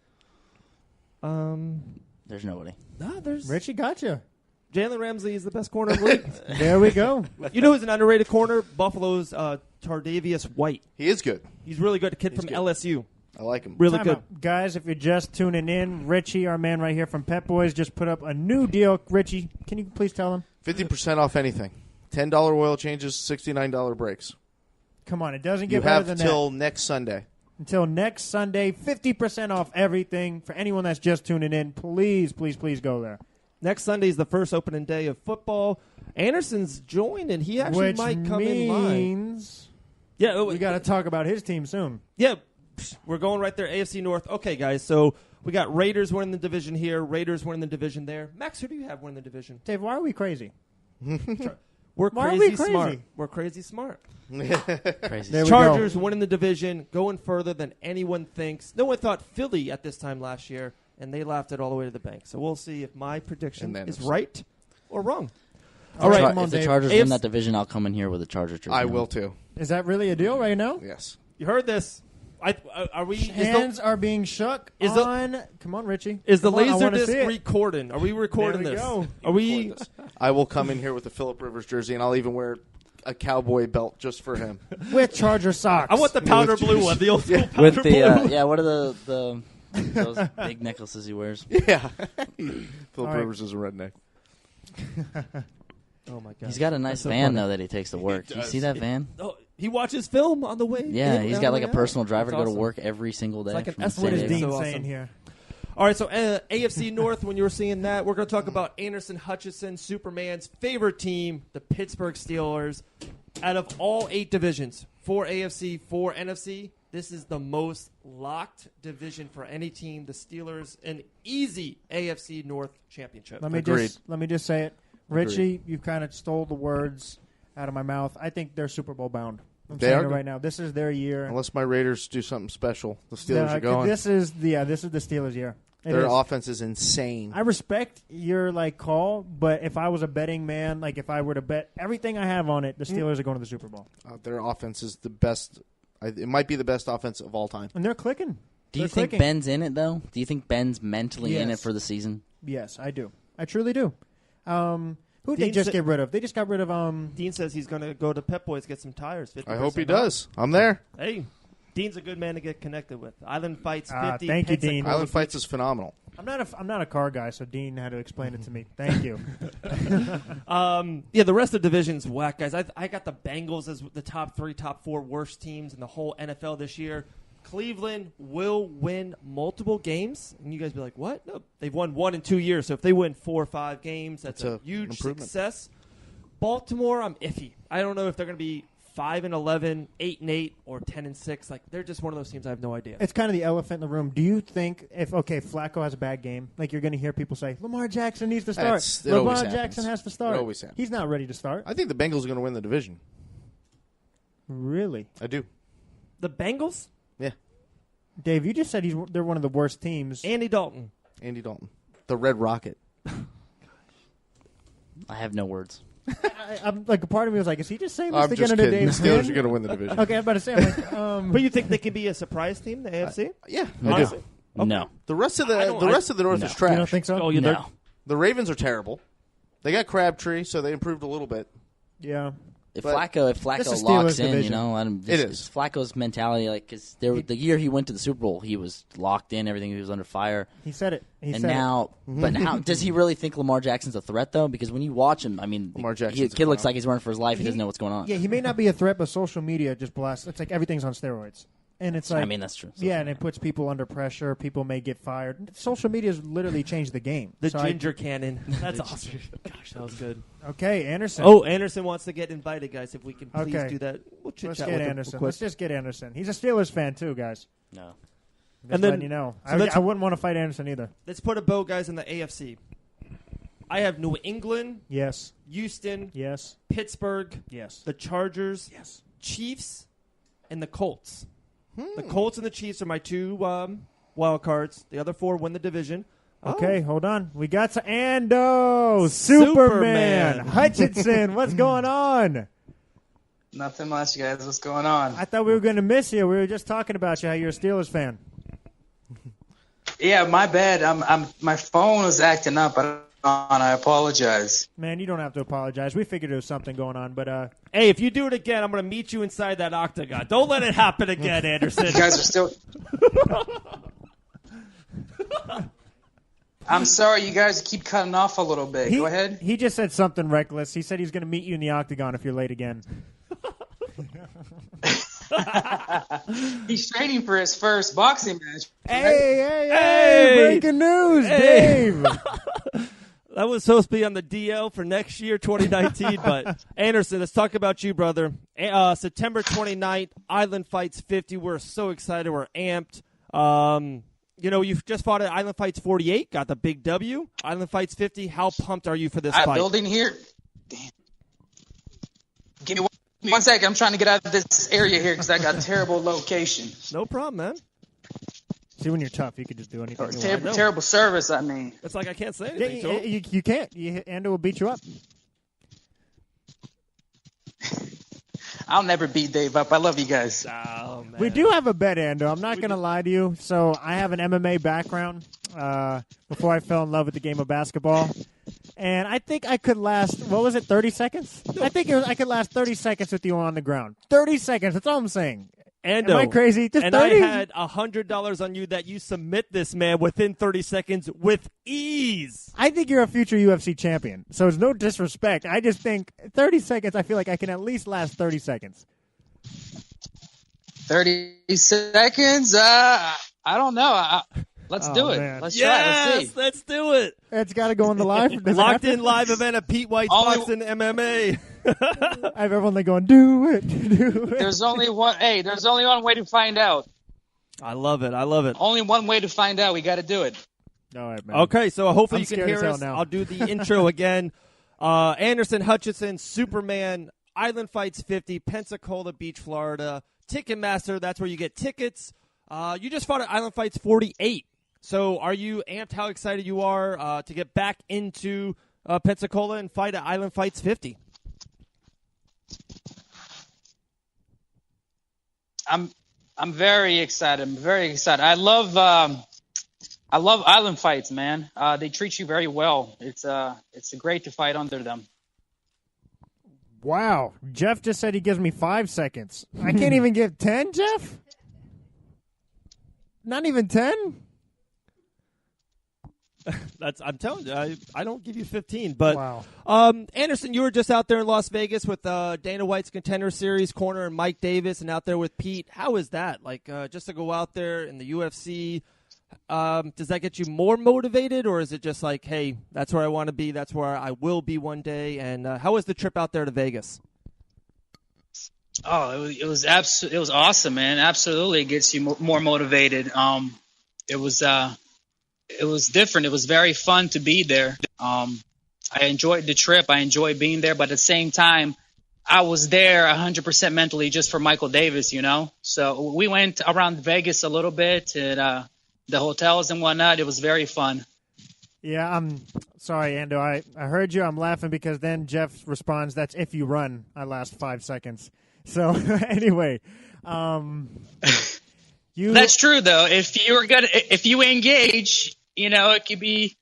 There's nobody. Nah, there's Richie got you. Jalen Ramsey is the best corner in the league. There we go. You know who's an underrated corner? Buffalo's Tardavius White. He is good. He's really good. A kid from good. LSU. I like him. Really Time good. out. Guys, if you're just tuning in, Richie, our man right here from Pep-Boys, just put up a new deal. Richie, can you please tell him? 50% off anything. $10 oil changes, $69 brakes. Come on, it doesn't You get better have than till that. next Sunday. Until next Sunday, 50% off everything. For anyone that's just tuning in, please, please, please go there. Next Sunday is the first opening day of football. Anderson's joined, and he actually Which might come in line. means Yeah, we got to talk about his team soon. Yeah, we're going right there. AFC North. Okay, guys. So we got Raiders winning the division here. Raiders winning the division there. Max, who do you have winning the division? Dave, why are we crazy? We're Why are crazy, we crazy? smart. We're crazy smart. Crazy. There we Chargers go. winning the division, going further than anyone thinks. No one thought Philly at this time last year, and they laughed it all the way to the bank. So we'll see if my prediction And then is it's- right or wrong. All right, right. come on, If the Dave. Chargers AFC win that division, I'll come in here with a Charger jersey. I on. will too. Is that really a deal right now? Yes. You heard this. Are we? Hands are being shook on. Come on, Richie. Is the Come on, I laser wanna disc see it. recording? Are we recording There we this? go. Are we? I will come in here with a Phillip Rivers jersey, and I'll even wear a cowboy belt just for him. With Charger socks. I want the powder blue one. The old school powder With the blue. what are the those big necklaces he wears? Yeah. Phillip right. Rivers is a redneck. Oh my god. He's got a nice That's so van funny. though that he takes to work. Do you see that van? Oh, he watches film on the way. Yeah, in, he's on got the like way a out. personal driver That's to go awesome. to work every single day. like an from S- San What is Diego. Dean So saying awesome. here? All right, so AFC North, when you were seeing that, we're going to talk about Anderson Hutchinson, Superman's favorite team, the Pittsburgh Steelers. Out of all 8 divisions, 4 AFC, 4 NFC, this is the most locked division for any team. The Steelers, an easy AFC North championship. Let me just say it. Richie, you've kind of stole the words out of my mouth. I think they're Super Bowl bound. I'm They saying are it right now. This is their year. Unless my Raiders do something special, the Steelers No, are going. This is the Steelers' year. It Their is. offense is insane. I respect your call, but if I was a betting man, if I were to bet everything I have on it, the Steelers are going to the Super Bowl, Their offense is the best. It might be the best offense of all time. and they're clicking. Do you They're think clicking. Ben's in it though? Do you think Ben's mentally in it Yes. for the season? Yes, I do. I truly do. Who did they Dean just said- get rid of? They just got rid of Dean says he's going to go to Pep-Boys, get some tires. 50% I hope he off. does. I'm there. Hey, Dean's a good man to get connected with. Island Fights 50. thank you, Pensacola Dean. Island Fights is phenomenal. I'm not a car guy, so Dean had to explain it to me. Thank you. Yeah, the rest of the division's whack, guys. I got the Bengals as the top 4 worst teams in the whole NFL this year. Cleveland will win multiple games, and you guys be like, "What? No, they've won 1 in 2 years. So if they win 4 or 5 games, that's a huge improvement. success." Baltimore, I'm iffy. I don't know if they're going to be 5-11, 8-8, or 10-6. They're just one of those teams. I have no idea. It's kind of the elephant in the room. Do you think if Flacco has a bad game, you're going to hear people say Lamar Jackson needs to start. It always Lamar happens. Jackson has to start. It always happens. He's not ready to start. I think the Bengals are going to win the division. Really, I do. The Bengals, Yeah. Dave? You just said they're one of the worst teams. Andy Dalton. Andy Dalton. The Red Rocket. I have no words. I'm a part of me was like, is he just saying this I'm to just get into kidding. The Dave's Steelers win? are going to win the division. Okay, I'm about to say. I'm like, But you think they could be a surprise team, the AFC? Yeah, I do. Honestly? Okay. No. The rest of the I don't- rest of the North no. is trash. you don't think so? Oh, yeah, No. The Ravens are terrible. They got Crabtree, so they improved a little bit. Yeah. If But Flacco It's the locks Steelers' in, division. It is. it's Flacco's mentality. Because the year he went to the Super Bowl, he was locked in. Everything he was under fire. He said it. He And said now, but how does he really think Lamar Jackson's a threat though? Because when you watch him, I mean, Lamar the Jackson's a kid looks phenomenal. like he's running for his life. He doesn't know what's going on. it. Yeah, he may not be a threat, but social media just blasts. It's like everything's on steroids. And it's like, I mean, that's true. yeah, and it puts people under pressure. People may get fired. Social media has literally changed the game. The So ginger cannon. That's awesome. Gosh, that was good. Okay, Anderson. Oh, Anderson wants to get invited, guys. If we can please Okay. do that, we'll chit let's chat get with Anderson. him real Let's quick. just get Anderson. He's a Steelers fan too, guys. No. Just And then- letting you know. so let's- I wouldn't want to fight Anderson either. Let's put a bow, guys, in the AFC. I have New England, Yes. Houston, Yes. Pittsburgh, Yes. the Chargers, Yes. Chiefs, and the Colts. The Colts and the Chiefs are my 2 wild cards. The other 4 win the division. Okay, hold on. We got to Ando, Superman, Superman. Hutchinson. What's going on? Nothing much, guys. What's going on? I thought we were going to miss you. We were just talking about you, how you're a Steelers fan. Yeah, my bad. My phone was acting up. I apologize. Man, you don't have to apologize. We figured there was something going on, but Hey, if you do it again, I'm going to meet you inside that octagon. Don't let it happen again, Anderson. You guys are still. I'm sorry, you guys keep cutting off a little bit. Go ahead. He just said something reckless. He said he's going to meet you in the octagon if you're late again. He's training for his first boxing match. Hey, breaking news, Hey. Dave. That was supposed to be on the DL for next year, 2019. But Anderson, let's talk about you, brother. September 29th, Island Fights 50. We're so excited. We're amped. You've just fought at Island Fights 48, got the big W. Island Fights 50. How pumped are you for this fight? Building here. Damn. Give me one second. I'm trying to get out of this area here because I got terrible location. No problem, man. See, when you're tough, you could just do anything. Or you want. know. terrible service, I mean. It's like I can't say Yeah, anything to him. you can't. Ando will beat you up. I'll never beat Dave up. I love you guys. Oh, man. We do have a bet, Ando. I'm not going to lie to you. So I have an MMA background before I fell in love with the game of basketball. And I think I could last, 30 seconds? I think I could last 30 seconds with you on the ground. 30 seconds. That's all I'm saying. Ando, am I crazy? Just and 30? I had $100 on you that you submit this man within 30 seconds with ease. I think you're a future UFC champion. So it's no disrespect. I just think 30 seconds, I feel like I can at least last 30 seconds. 30 seconds? I don't know. Let's do it. Man. Let's try. Let's see. Let's do it. It's got to go on the live. Does it have Locked to? in live event of Pete White's Only- Boxing MMA. I have everyone like going, do it, do it. There's only one. Hey, there's only one way to find out. I love it. I love it. Only one way to find out. We got to do it. All right, man. Okay, so hopefully I'm you can scared as hear hell us. now. I'll do the intro again. Anderson Hutchinson, Superman, Island Fights 50, Pensacola Beach, Florida. Ticketmaster, that's where you get tickets. You just fought at Island Fights 48. So are you amped how excited you are to get back into Pensacola and fight at Island Fights 50? I'm very excited. I'm very excited. I love Island Fights, man. They treat you very well. It's great to fight under them. Wow. Jeff just said he gives me 5 seconds. I can't even give 10, Jeff? Not even 10? I'm telling you, I don't give you 15. But Wow. Anderson, you were just out there in Las Vegas with Dana White's Contender Series corner and Mike Davis, and out there with Pete. How is that? Like, just to go out there in the UFC, does that get you more motivated, or is it just like, hey, that's where I want to be, that's where I will be one day? And how was the trip out there to Vegas? Oh, it was awesome, man. Absolutely, it gets you more motivated. It was different. It was very fun to be there. I enjoyed the trip. I enjoyed being there, but at the same time, I was there 100% mentally just for Michael Davis, you know. So we went around Vegas a little bit at the hotels and whatnot. It was very fun. Yeah, I'm sorry, Ando. I heard you. I'm laughing because then Jeff responds, that's if you run. I last 5 seconds. So anyway, That's true, though. If you engage, you know, it could be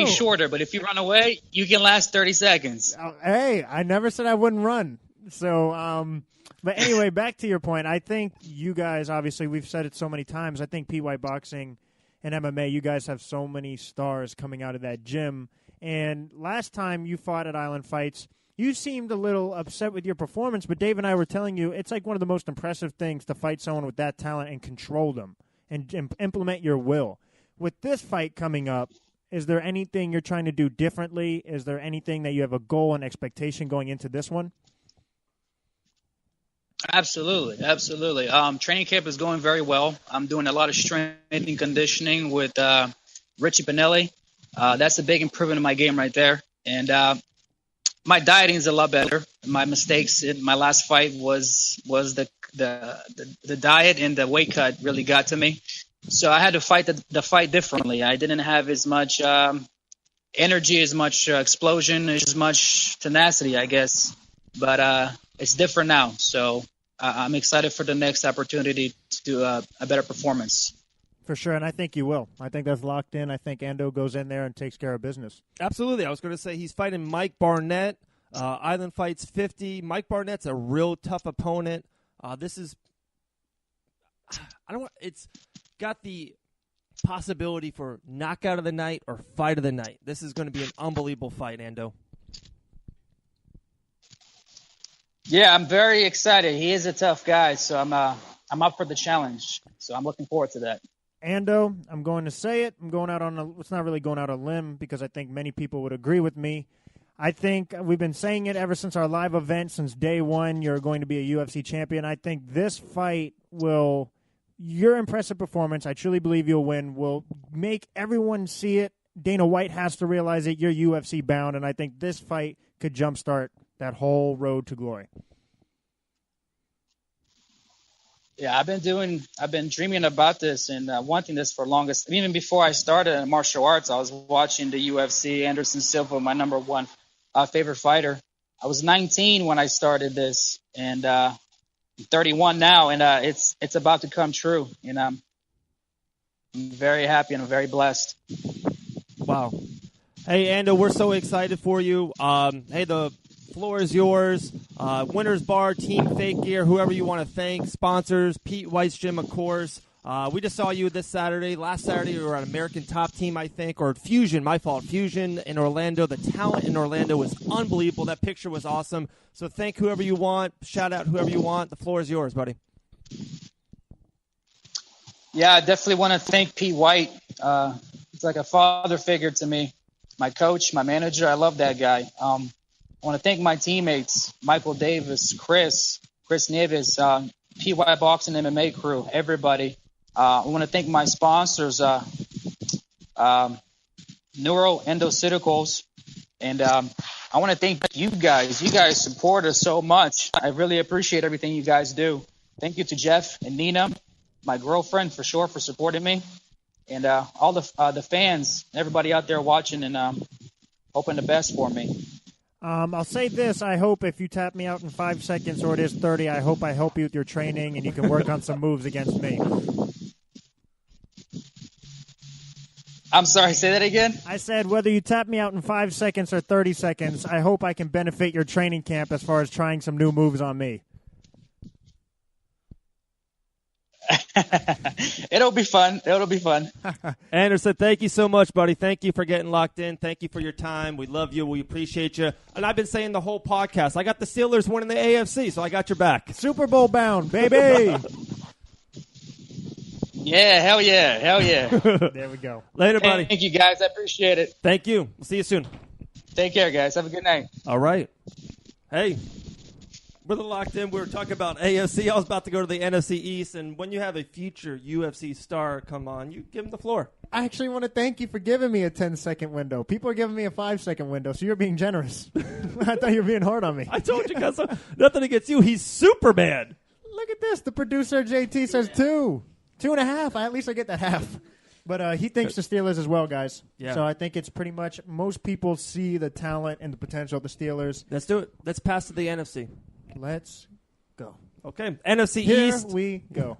shorter. But if you run away, you can last 30 seconds. Hey, I never said I wouldn't run. So, but anyway, back to your point. I think you guys, obviously, we've said it so many times. I think PY Boxing and MMA, you guys have so many stars coming out of that gym. And last time you fought at Island Fights, you seemed a little upset with your performance, but Dave and I were telling you it's like one of the most impressive things to fight someone with that talent and control them and implement your will. With this fight coming up, is there anything you're trying to do differently? Is there anything that you have a goal and expectation going into this one? Absolutely. Training camp is going very well. I'm doing a lot of strength and conditioning with Richie. That's a big improvement in my game right there. And my dieting is a lot better. My mistakes in my last fight was the diet, and the weight cut really got to me. So I had to fight the fight differently. I didn't have as much energy, as much explosion, as much tenacity, I guess. But it's different now. So I'm excited for the next opportunity to do a better performance. For sure, and I think you will. I think that's locked in. I think Ando goes in there and takes care of business. Absolutely. I was going to say he's fighting Mike Barnett, Island Fights 50. Mike Barnett's a real tough opponent. It's got the possibility for knockout of the night or fight of the night. This is going to be an unbelievable fight, Ando. Yeah, I'm very excited. He is a tough guy, so I'm up for the challenge. So I'm looking forward to that. Ando, I'm going to say it. I'm going out on it's not really going out on a limb because I think many people would agree with me. I think we've been saying it ever since our live event, since day one, you're going to be a UFC champion. I think this fight your impressive performance, I truly believe you'll win, will make everyone see it. Dana White has to realize it. You're UFC bound, and I think this fight could jumpstart that whole road to glory. Yeah, I've been dreaming about this and wanting this for longest. Even before I started martial arts, I was watching the UFC. Anderson Silva, my number one favorite fighter. I was 19 when I started this, and I'm 31 now, and it's about to come true. And I'm very happy and I'm very blessed. Wow. Hey, Ando, we're so excited for you. Hey, the floor is yours. Winners Bar, Team Fake Gear, whoever you want to thank, sponsors, Pete White's Gym, of course. We just saw you this Saturday. Last Saturday, you were on American Top Team, I think, or Fusion. My fault. Fusion in Orlando. The talent in Orlando was unbelievable. That picture was awesome. So thank whoever you want. Shout out whoever you want. The floor is yours, buddy. Yeah, I definitely want to thank Pete White. He's like a father figure to me. My coach, my manager, I love that guy. I want to thank my teammates, Michael Davis, Chris Nieves, Pete White Boxing MMA crew, everybody. I want to thank my sponsors, Neuroendoceuticals, and I want to thank you guys. You guys support us so much. I really appreciate everything you guys do. Thank you to Jeff and Nina, my girlfriend for sure, for supporting me, and all the fans, everybody out there watching and hoping the best for me. I'll say this. I hope if you tap me out in 5 seconds or it is 30, I hope I help you with your training and you can work on some moves against me. I'm sorry, say that again? I said whether you tap me out in 5 seconds or 30 seconds, I hope I can benefit your training camp as far as trying some new moves on me. It'll be fun. Anderson, thank you so much, buddy. Thank you for getting locked in. Thank you for your time. We love you. We appreciate you. And I've been saying the whole podcast, I got the Steelers winning the AFC, so I got your back. Super Bowl bound, baby. Yeah, hell yeah. There we go. Later, buddy. Thank you, guys. I appreciate it. Thank you. We'll see you soon. Take care, guys. Have a good night. All right. Hey, we're locked in. We were talking about AFC. I was about to go to the NFC East, and when you have a future UFC star come on, you give him the floor. I actually want to thank you for giving me a 10-second window. People are giving me a 5-second window, so you're being generous. I thought you were being hard on me. I told you guys, nothing against you. He's Superman. Look at this. The producer, JT, says 2. 2.5. At least I get that half. But he thinks the Steelers as well, guys. Yeah. So I think it's pretty much most people see the talent and the potential of the Steelers. Let's do it. Let's pass to the NFC. Let's go. Okay, NFC Here East. we go.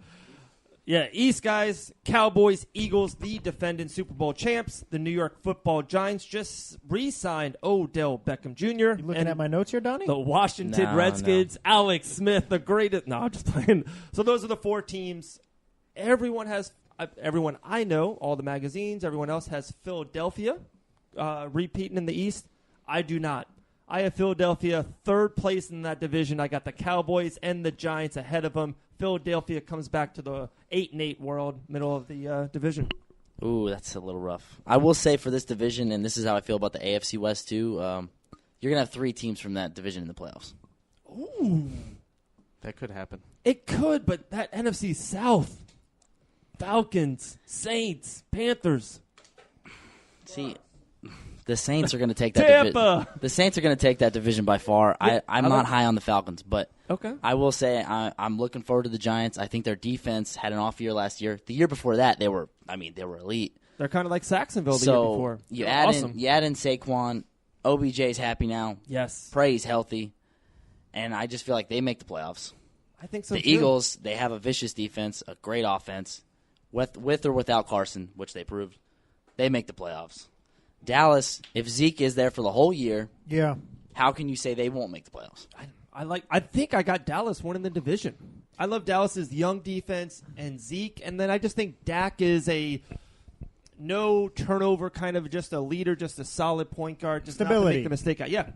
Yeah, East, guys. Cowboys, Eagles, the defending Super Bowl champs. The New York Football Giants just re-signed Odell Beckham Jr. You looking at my notes here, Donnie? The Washington Redskins, Alex Smith, the greatest. No, I'm just playing. So those are the 4 teams. Everyone I know, all the magazines, everyone else has Philadelphia repeating in the East. I do not. I have Philadelphia 3rd place in that division. I got the Cowboys and the Giants ahead of them. Philadelphia comes back to the 8-8 world, middle of the division. Ooh, that's a little rough. I will say for this division, and this is how I feel about the AFC West too, you're going to have 3 teams from that division in the playoffs. Ooh. That could happen. It could, but that NFC South, Falcons, Saints, Panthers. See, the Saints are going to take that Tampa. The Saints are going to take that division by far. I'm not high on the Falcons, but okay. I will say I'm looking forward to the Giants. I think their defense had an off year last year. The year before that, they were elite. They're kind of like Saxonville the year before. You add in Saquon. OBJ's happy now. Yes. Prey's healthy. And I just feel like they make the playoffs. I think so, The too. Eagles, they have a vicious defense, a great offense. With or without Carson, which they proved, they make the playoffs. Dallas, if Zeke is there for the whole year, Yeah. how can you say they won't make the playoffs? I think I got Dallas winning the division. I love Dallas's young defense and Zeke, and then I just think Dak is a no turnover kind of just a leader, just a solid point guard, just Stability. not to make the mistake. Yeah.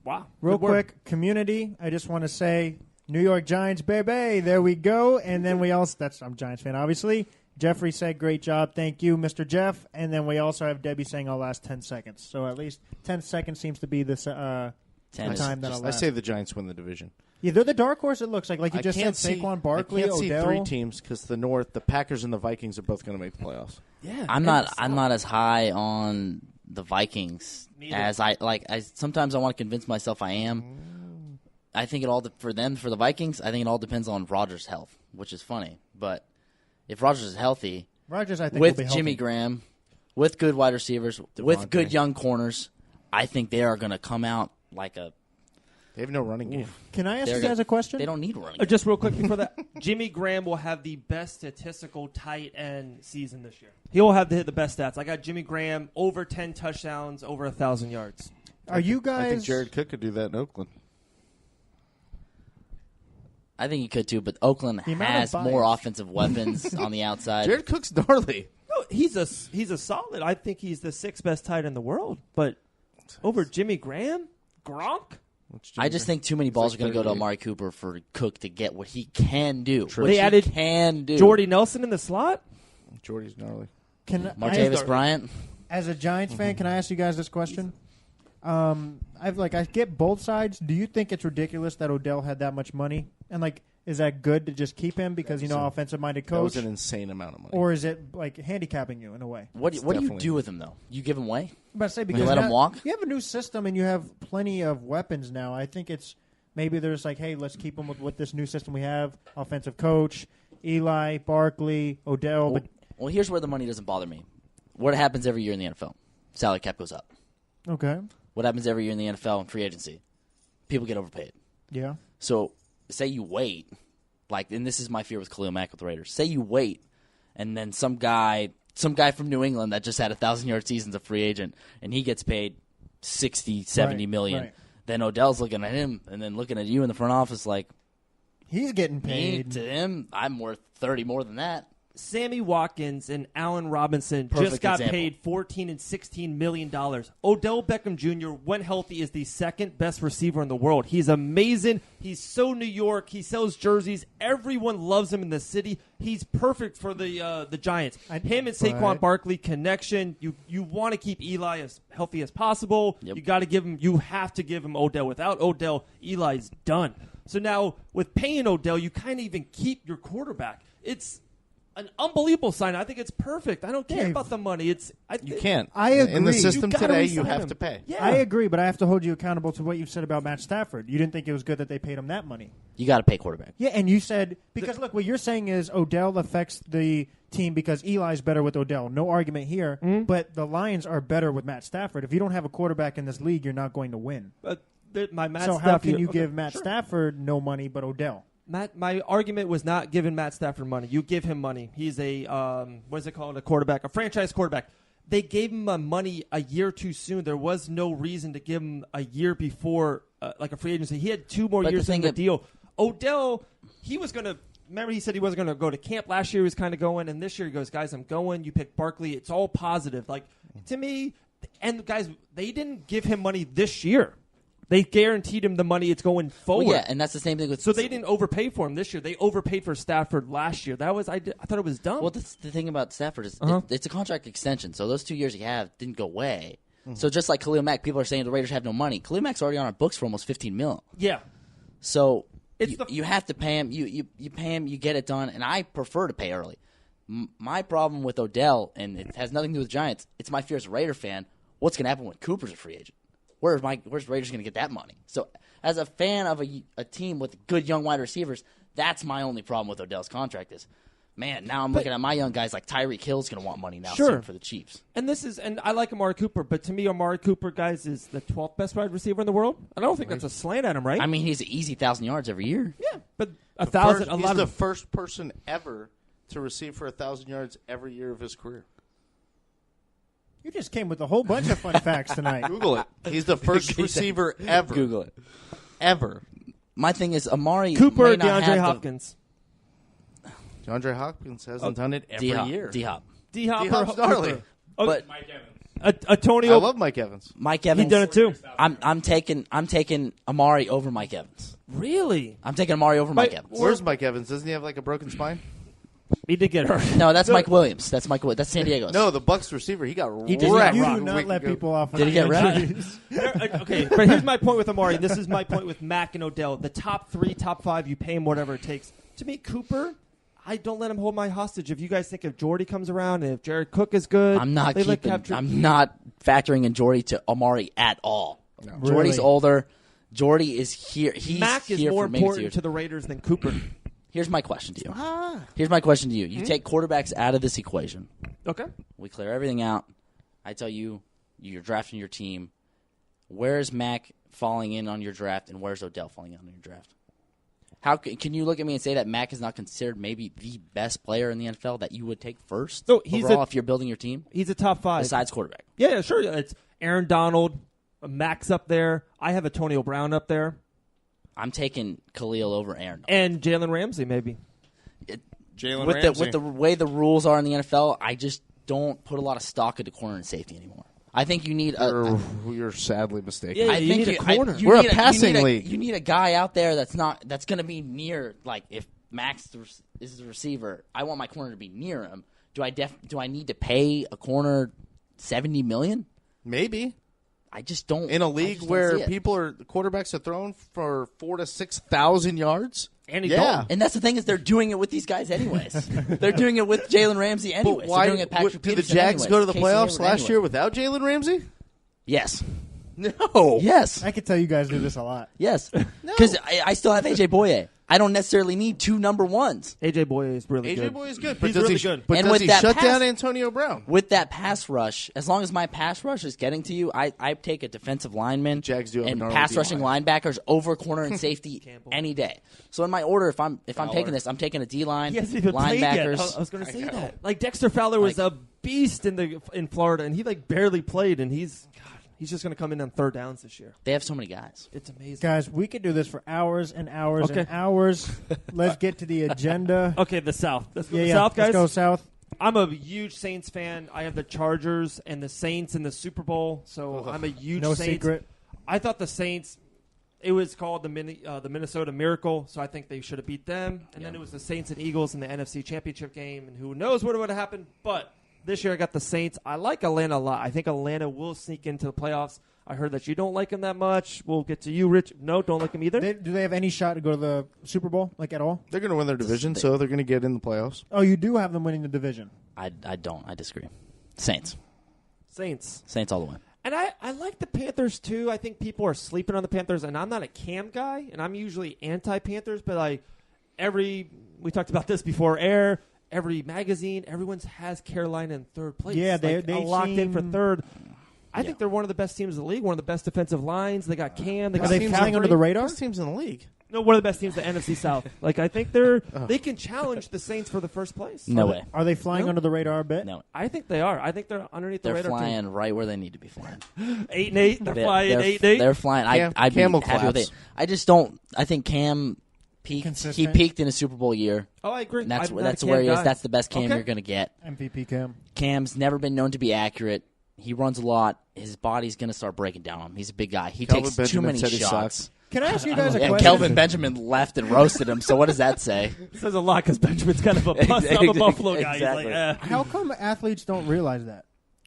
Wow. Real Good work. quick, community, I just want to say New York Giants, baby. There we go. And then we also, I'm a Giants fan, obviously. Jeffrey said, great job. Thank you, Mr. Jeff. And then we also have Debbie saying I'll last 10 seconds. So at least 10 seconds seems to be the time that I'll I last. say the Giants win the division. Yeah, they're the dark horse, it looks like. Like you just said, Saquon Barkley, I can't Odell. see 3 teams because the North, the Packers and the Vikings are both going to make the playoffs. Yeah. I'm not as high on the Vikings as I sometimes I want to convince myself I am. I think it all for the Vikings. I think it all depends on Rodgers' health, which is funny. But if Rodgers is healthy, Rodgers, I think, with will be Jimmy healthy. Graham, with good wide receivers, with good young corners, I think they are going to come out like a They have no running game. Can I ask They're you guys a question? They don't need running. Just real quick before that, Jimmy Graham will have the best statistical tight end season this year. He will have the best stats. I got Jimmy Graham over 10 touchdowns, over 1,000 yards. Are you guys? I think Jared Cook could do that in Oakland. I think he could too, but Oakland The amount has of more bias. offensive weapons on the outside. Jared Cook's gnarly. No, he's a solid. I think he's the 6th best tight end in the world. But over Jimmy Graham, Gronk. I just think too many balls like are going to go to 38. Amari Cooper for Cook to get what he can do. True. What They he added can do. Jordy Nelson in the slot. Jordy's gnarly. Martavis Bryant. As a Giants fan, can I ask you guys this question? I get both sides. Do you think it's ridiculous that Odell had that much money? And is that good to just keep him because offensive minded That was coach? an insane amount of money. Or is it handicapping you in a way? What do you definitely- do with him though? You give him away? I'm about to say because let him now- walk? You have a new system and you have plenty of weapons now. I think it's maybe there's hey, let's keep him with this new system we have. Offensive coach, Eli, Barkley, Odell. Well, here's where the money doesn't bother me. What happens every year in the NFL? Salary cap goes up. Okay. What happens every year in the NFL in free agency? People get overpaid. Yeah. So say you wait, and this is my fear with Khalil Mack with the Raiders. Say you wait, and then some guy from New England that just had 1,000-yard season's a free agent, and he gets paid 60, 70 million. Right. Then Odell's looking at him, and then looking at you in the front office like, He's getting me, paid. to him, I'm worth 30 more than that. Sammy Watkins and Allen Robinson Perfect just got example. paid $14 and $16 million. Odell Beckham Jr., when healthy, is the 2nd best receiver in the world. He's amazing. He's so New York. He sells jerseys. Everyone loves him in the city. He's perfect for the Giants. Him and Saquon But- Barkley connection. You want to keep Eli as healthy as possible. Yep. You got to give him. You have to give him Odell. Without Odell, Eli's done. So now with paying Odell, you kind of even keep your quarterback. It's an unbelievable sign. I think it's perfect. I don't care Dave, about the money. You can't. I In the agree. system You gotta today, you resign have him. to pay. Yeah. I agree, but I have to hold you accountable to what you said about Matt Stafford. You didn't think it was good that they paid him that money. You got to pay quarterback. Yeah, and you said because look, what you're saying is Odell affects the team because Eli's better with Odell. No argument here. But the Lions are better with Matt Stafford. If you don't have a quarterback in this league, you're not going to win. But my Matt So how Stafford- can you okay, give Matt sure. Stafford no money but Odell? My argument was not giving Matt Stafford money. You give him money. He's a what is it called? A quarterback, a franchise quarterback. They gave him money a year too soon. There was no reason to give him a year before, like a free agency. He had 2 more But the years in thing the that- deal. Odell, he was going to. Remember, he said he wasn't going to go to camp last year. He was kind of going, and this year he goes, guys, I'm going. You pick Barkley. It's all positive. Like to me, and guys, they didn't give him money this year. They guaranteed him the money. It's going forward. Well, yeah, and that's the same thing with. So they didn't overpay for him this year. They overpaid for Stafford last year. That was I thought it was dumb. Well, the thing about Stafford is Uh-huh. it's a contract extension. So those 2 years he had didn't go away. So just like Khalil Mack, people are saying the Raiders have no money. Khalil Mack's already on our books for almost $15 million. yeah, So It's you, the- you have to pay him. You pay him. You get it done. And I prefer to pay early. My problem with Odell, and it has nothing to do with Giants. It's my fear as a Raider fan. What's going to happen when Cooper's a free agent? Where's Raiders going to get that money? So as a fan of a team with good young wide receivers, that's my only problem with Odell's contract is, man, now I'm looking at my young guys like Tyreek Hill's going to want money now Sure. soon for the Chiefs. and I like Amari Cooper, but to me, Amari Cooper, guys, is the 12th best wide receiver in the world. I don't think that's a slant at him, right? I mean, he's an easy 1,000 yards every year. yeah, but 1,000, a He's lot the of first person ever to receive for 1,000 yards every year of his career. You just came with a whole bunch of fun facts tonight. Google it. He's the first receiver ever. Google it. Ever. My thing is, Amari Cooper, may not DeAndre have Hopkins. DeAndre Hopkins hasn't done it every year. D-Hop. D-Hop D-Hop's or gnarly. Cooper. Oh, But Antonio. I love Mike Evans. Mike He Evans. done it too. I'm taking Amari over Mike Evans. Really? I'm taking Amari over Mike Evans. Where's Mike Evans? Doesn't he have like a broken spine? He did get hurt. No, that's Mike Williams. That's San Diego's. No, the Bucks receiver. He got He did wrecked. You a do not week let ago. people off. Did he get wrecked? injuries. Okay, but here's my point with Amari. This is my point with Mack and Odell. The top 3, top 5, you pay him whatever it takes. To me, Cooper, I don't let him hold my hostage. If you guys think if Jordy comes around and if Jared Cook is good, I'm not they let keeping. capture- I'm not factoring in Jordy to Amari at all. Jordy's Really? older. Jordy is here. He's Mack is here more for maybe 2 important years. to the Raiders than Cooper. Here's my question to you. Here's my question to you. You take quarterbacks out of this equation. Okay. We clear everything out. I tell you, you're drafting your team. Where is Mack falling in on your draft, and where's Odell falling in on your draft? How can you look at me and say that Mac is not considered maybe the best player in the NFL that you would take first No, he's overall if you're building your team? He's a top 5. Besides quarterback. Yeah, sure. It's Aaron Donald, Max up there. I have Antonio Brown up there. I'm taking Khalil over Aaron Donald. And Jalen Ramsey, maybe. Jalen With Ramsey. the way the rules are in the NFL, I just don't put a lot of stock into corner and safety anymore. I think you need You're sadly mistaken. Yeah, I you think need a corner. We're a passing league. You need a guy out there that's going to be near. Like if Max is the receiver, I want my corner to be near him. Do I need to pay a corner $70 million? Maybe. I just don't. In a league where the quarterbacks are thrown for 4,000 to 6,000 yards. Andy Yeah. Dalton. And that's the thing is they're doing it with these guys anyways. They're doing it with Jalen Ramsey anyways. But why They're doing it Patrick did the Peterson Jags anyways. go to the Casey playoffs Hayward last anyway. year without Jalen Ramsey? Yes. No. Yes. I could tell you guys do this a lot. Yes. Because I still have AJ Boye. I don't necessarily need 2 number ones. AJ Boye is really good. AJ Boy is good, but He's does really he good. But And does with he that shut pass- down Antonio Brown? With that pass rush, as long as my pass rush is getting to you, I take a defensive lineman Jags do have and a gnarly pass rushing D-line. linebackers over corner and safety any day. So in my order, if I'm taking this, I'm taking a D line, He hasn't even played yet. linebackers. I was going to say that. Like Dexter Fowler was a beast in Florida, and he barely played, and he's just going to come in on third downs this year. They have so many guys. It's amazing. Guys, we could do this for hours and hours and Okay. hours. Let's get to the agenda. Okay, the South. Let's go Yeah, to yeah. South, guys. Let's go south. I'm a huge Saints fan. I have the Chargers and the Saints in the Super Bowl, so I'm a huge No Saints. secret. I thought the Saints. It was called the Minnesota Miracle, so I think they should have beat them. And then it was the Saints and Eagles in the NFC Championship game, and who knows what would have happened. But this year I got the Saints. I like Atlanta a lot. I think Atlanta will sneak into the playoffs. I heard that you don't like them that much. We'll get to you, Rich. No, don't like them either. Do they have any shot to go to the Super Bowl, like at all? They're going to win their division, so they're going to get in the playoffs. Oh, you do have them winning the division. I don't. I disagree. Saints all the way. And I like the Panthers, too. I think people are sleeping on the Panthers, and I'm not a Cam guy, and I'm usually anti-Panthers, but we talked about this before air, every magazine, everyone has Carolina in third place. Yeah, they locked in for seem- third. I think they're one of the best teams in the league, one of the best defensive lines. They got Cam. They Are got they McCaffrey. flying under the radar? Best teams in the league. No, one of the best teams, the NFC South. I think they can challenge the Saints for the first place. No way. Are they flying No. under the radar a bit? No. I think they are. I think they're underneath the They're radar. flying right where they need to be flying. 8-8. They're flying 8-8. They're flying. I'd be Camel happy with claps. it. I just don't. I think Cam peaked. He Consistent. peaked in a Super Bowl year. Oh, I agree. And that's I'm not a that's Cam where he is. guy. That's the best Cam Okay. you're going to get. MVP Cam. Cam's never been known to be accurate. He runs a lot. His body's going to start breaking down on him. He's a big guy. He Kelvin takes Benjamin too many said he shots. sucks. Can I ask you guys a And question? Kelvin Benjamin left and roasted him. So what does that say? It says a lot because Benjamin's kind of a bust. I'm a Buffalo guy. Exactly. He's like, How come athletes don't realize that?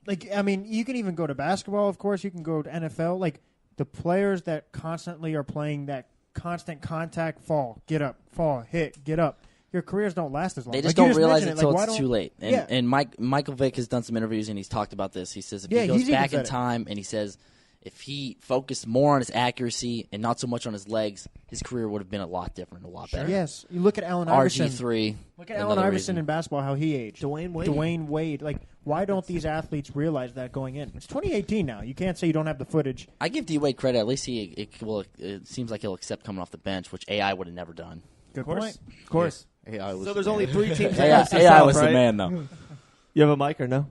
You can even go to basketball, of course. You can go to NFL. The players that constantly are playing that constant contact, fall, get up, fall, hit, get up. Your careers don't last as long. They just you don't realize mentioned it until why it's don't- too late. And, Yeah. and Michael Vick has done some interviews and he's talked about this. He says if Yeah, he goes he's even back in said it. time and he says if he focused more on his accuracy and not so much on his legs, his career would have been a lot different, a lot better. Yes. You look at Allen Iverson. RG3. Look at Allen Iverson in basketball, how he aged. Dwayne Wade. Dwayne Wade. Why don't these athletes realize that going in? It's 2018 now. You can't say you don't have the footage. I give D Wade credit. At least it seems like he'll accept coming off the bench, which AI would have never done. Good of course. point. Of course. AI was So there's only 3 teams. in AI, the AI South, was right? the man, though. You have a mic or no?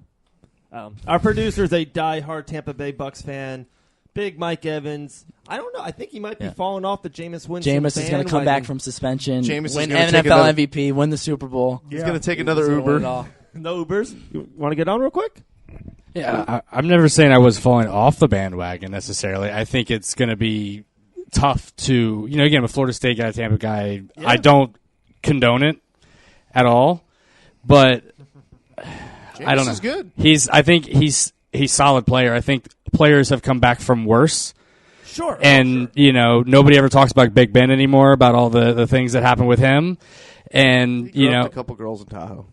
Our producer's a diehard Tampa Bay Bucks fan. Big Mike Evans. I don't know. I think he might be Yeah. falling off the Jameis Winston Jameis is going to come back from suspension, Jameis is win gonna take NFL another- MVP, win the Super Bowl. He's going to take another Uber. No Ubers. You want to get on real quick? Yeah, I'm never saying I was falling off the bandwagon necessarily. I think it's going to be tough to, again, I'm a Florida State guy, Tampa guy. Yeah. I don't condone it at all, but I don't know. Is good. I think he's a solid player. I think players have come back from worse. Sure. And, nobody ever talks about Big Ben anymore, about all the things that happened with him. And, He groped a couple girls in Tahoe.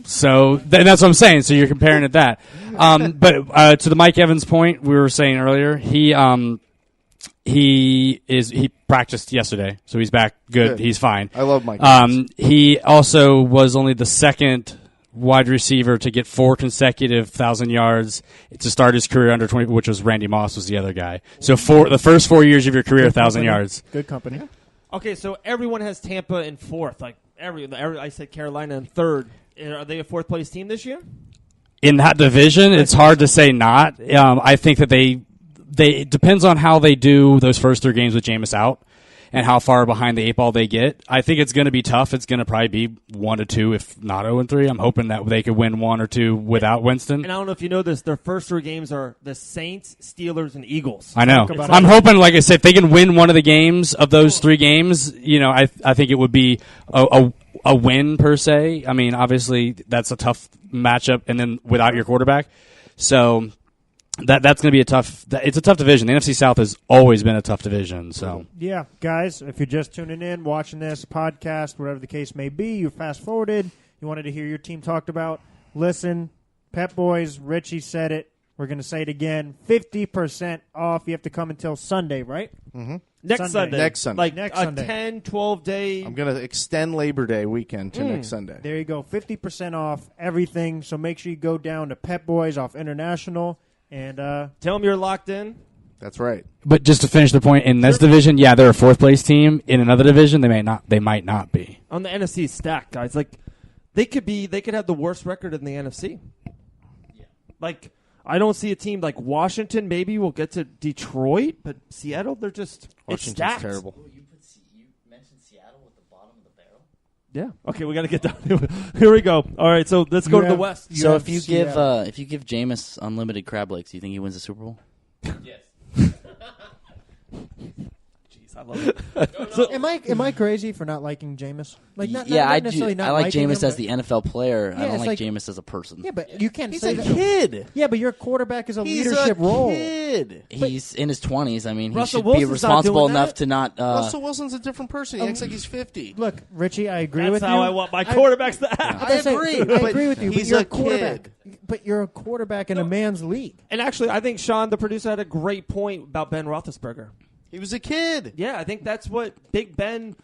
So that's what I'm saying. So you're comparing it that. But to the Mike Evans point we were saying earlier, he practiced yesterday, so he's back. Good. Good. He's fine. I love Mike Evans. He also was only the second wide receiver to get 4 consecutive 1,000 yards to start his career under 20, which was Randy Moss was the other guy. So the first 4 years of your career, 1,000 yards. Good company. Okay, so everyone has Tampa in fourth. Like every I said Carolina in third. Are they a fourth place team this year? In that division, it's hard to say not. I think that it depends on how they do those first 3 games with Jameis out and how far behind the 8 ball they get. I think it's going to be tough. It's going to probably be 1-2, if not 0-3. I'm hoping that they could win 1 or 2 without Winston. And I don't know if you know this, their first 3 games are the Saints, Steelers, and Eagles. I know. I'm hoping, like I said, if they can win one of the games of those 3 games, I think it would be a win per se. I mean, obviously that's a tough matchup, and then without your quarterback, so that's going to be it's a tough division. The NFC South has always been a tough division. So yeah, guys, if you're just tuning in, watching this podcast, whatever the case may be, you fast forwarded, you wanted to hear your team talked about. Listen, Pep-Boys, Richie said it. We're going to say it again. 50% off. You have to come until Sunday, right? Mm-hmm. Next Sunday. Next Sunday. Like Next a Sunday. 10, 12 day. I'm going to extend Labor Day weekend to next Sunday. There you go. 50% off everything. So make sure you go down to Pep-Boys off International and Tell them you're locked in. That's right. But just to finish the point, in this division, yeah, they're a 4th place team. In another division, they might not be. On the NFC stack, guys, like they could have the worst record in the NFC. Yeah. Like I don't see a team like Washington maybe will get to Detroit, but Seattle, they're just Washington's it's stacked. terrible. You mentioned Seattle at the bottom of the barrel. Yeah. Okay, we got to get down. Here we go. All right, so let's go to the West. So if you give Jameis unlimited crab legs, do you think he wins the Super Bowl? Yes. Jeez, I love it. So am I crazy for not liking Jameis? Like not I necessarily do. not I like liking Jameis him, as the NFL player. Yeah, I don't it's like like- Jameis as a person. Yeah, but you can't He's say a that. kid. Yeah, but your quarterback is a He's leadership a role. kid. He's in his 20s. I mean, Russell he should be Wilson's not responsible doing enough that. to not. Russell Wilson's a different person. He acts like he's 50. Look, Richie, I agree That's with you. how I want my quarterbacks to act. I agree with you. He's but you're a a quarterback. kid. But you're a quarterback in a man's league. And actually, I think Sean, the producer, had a great point about Ben Roethlisberger. He was a kid. Yeah, I think that's what Big Ben.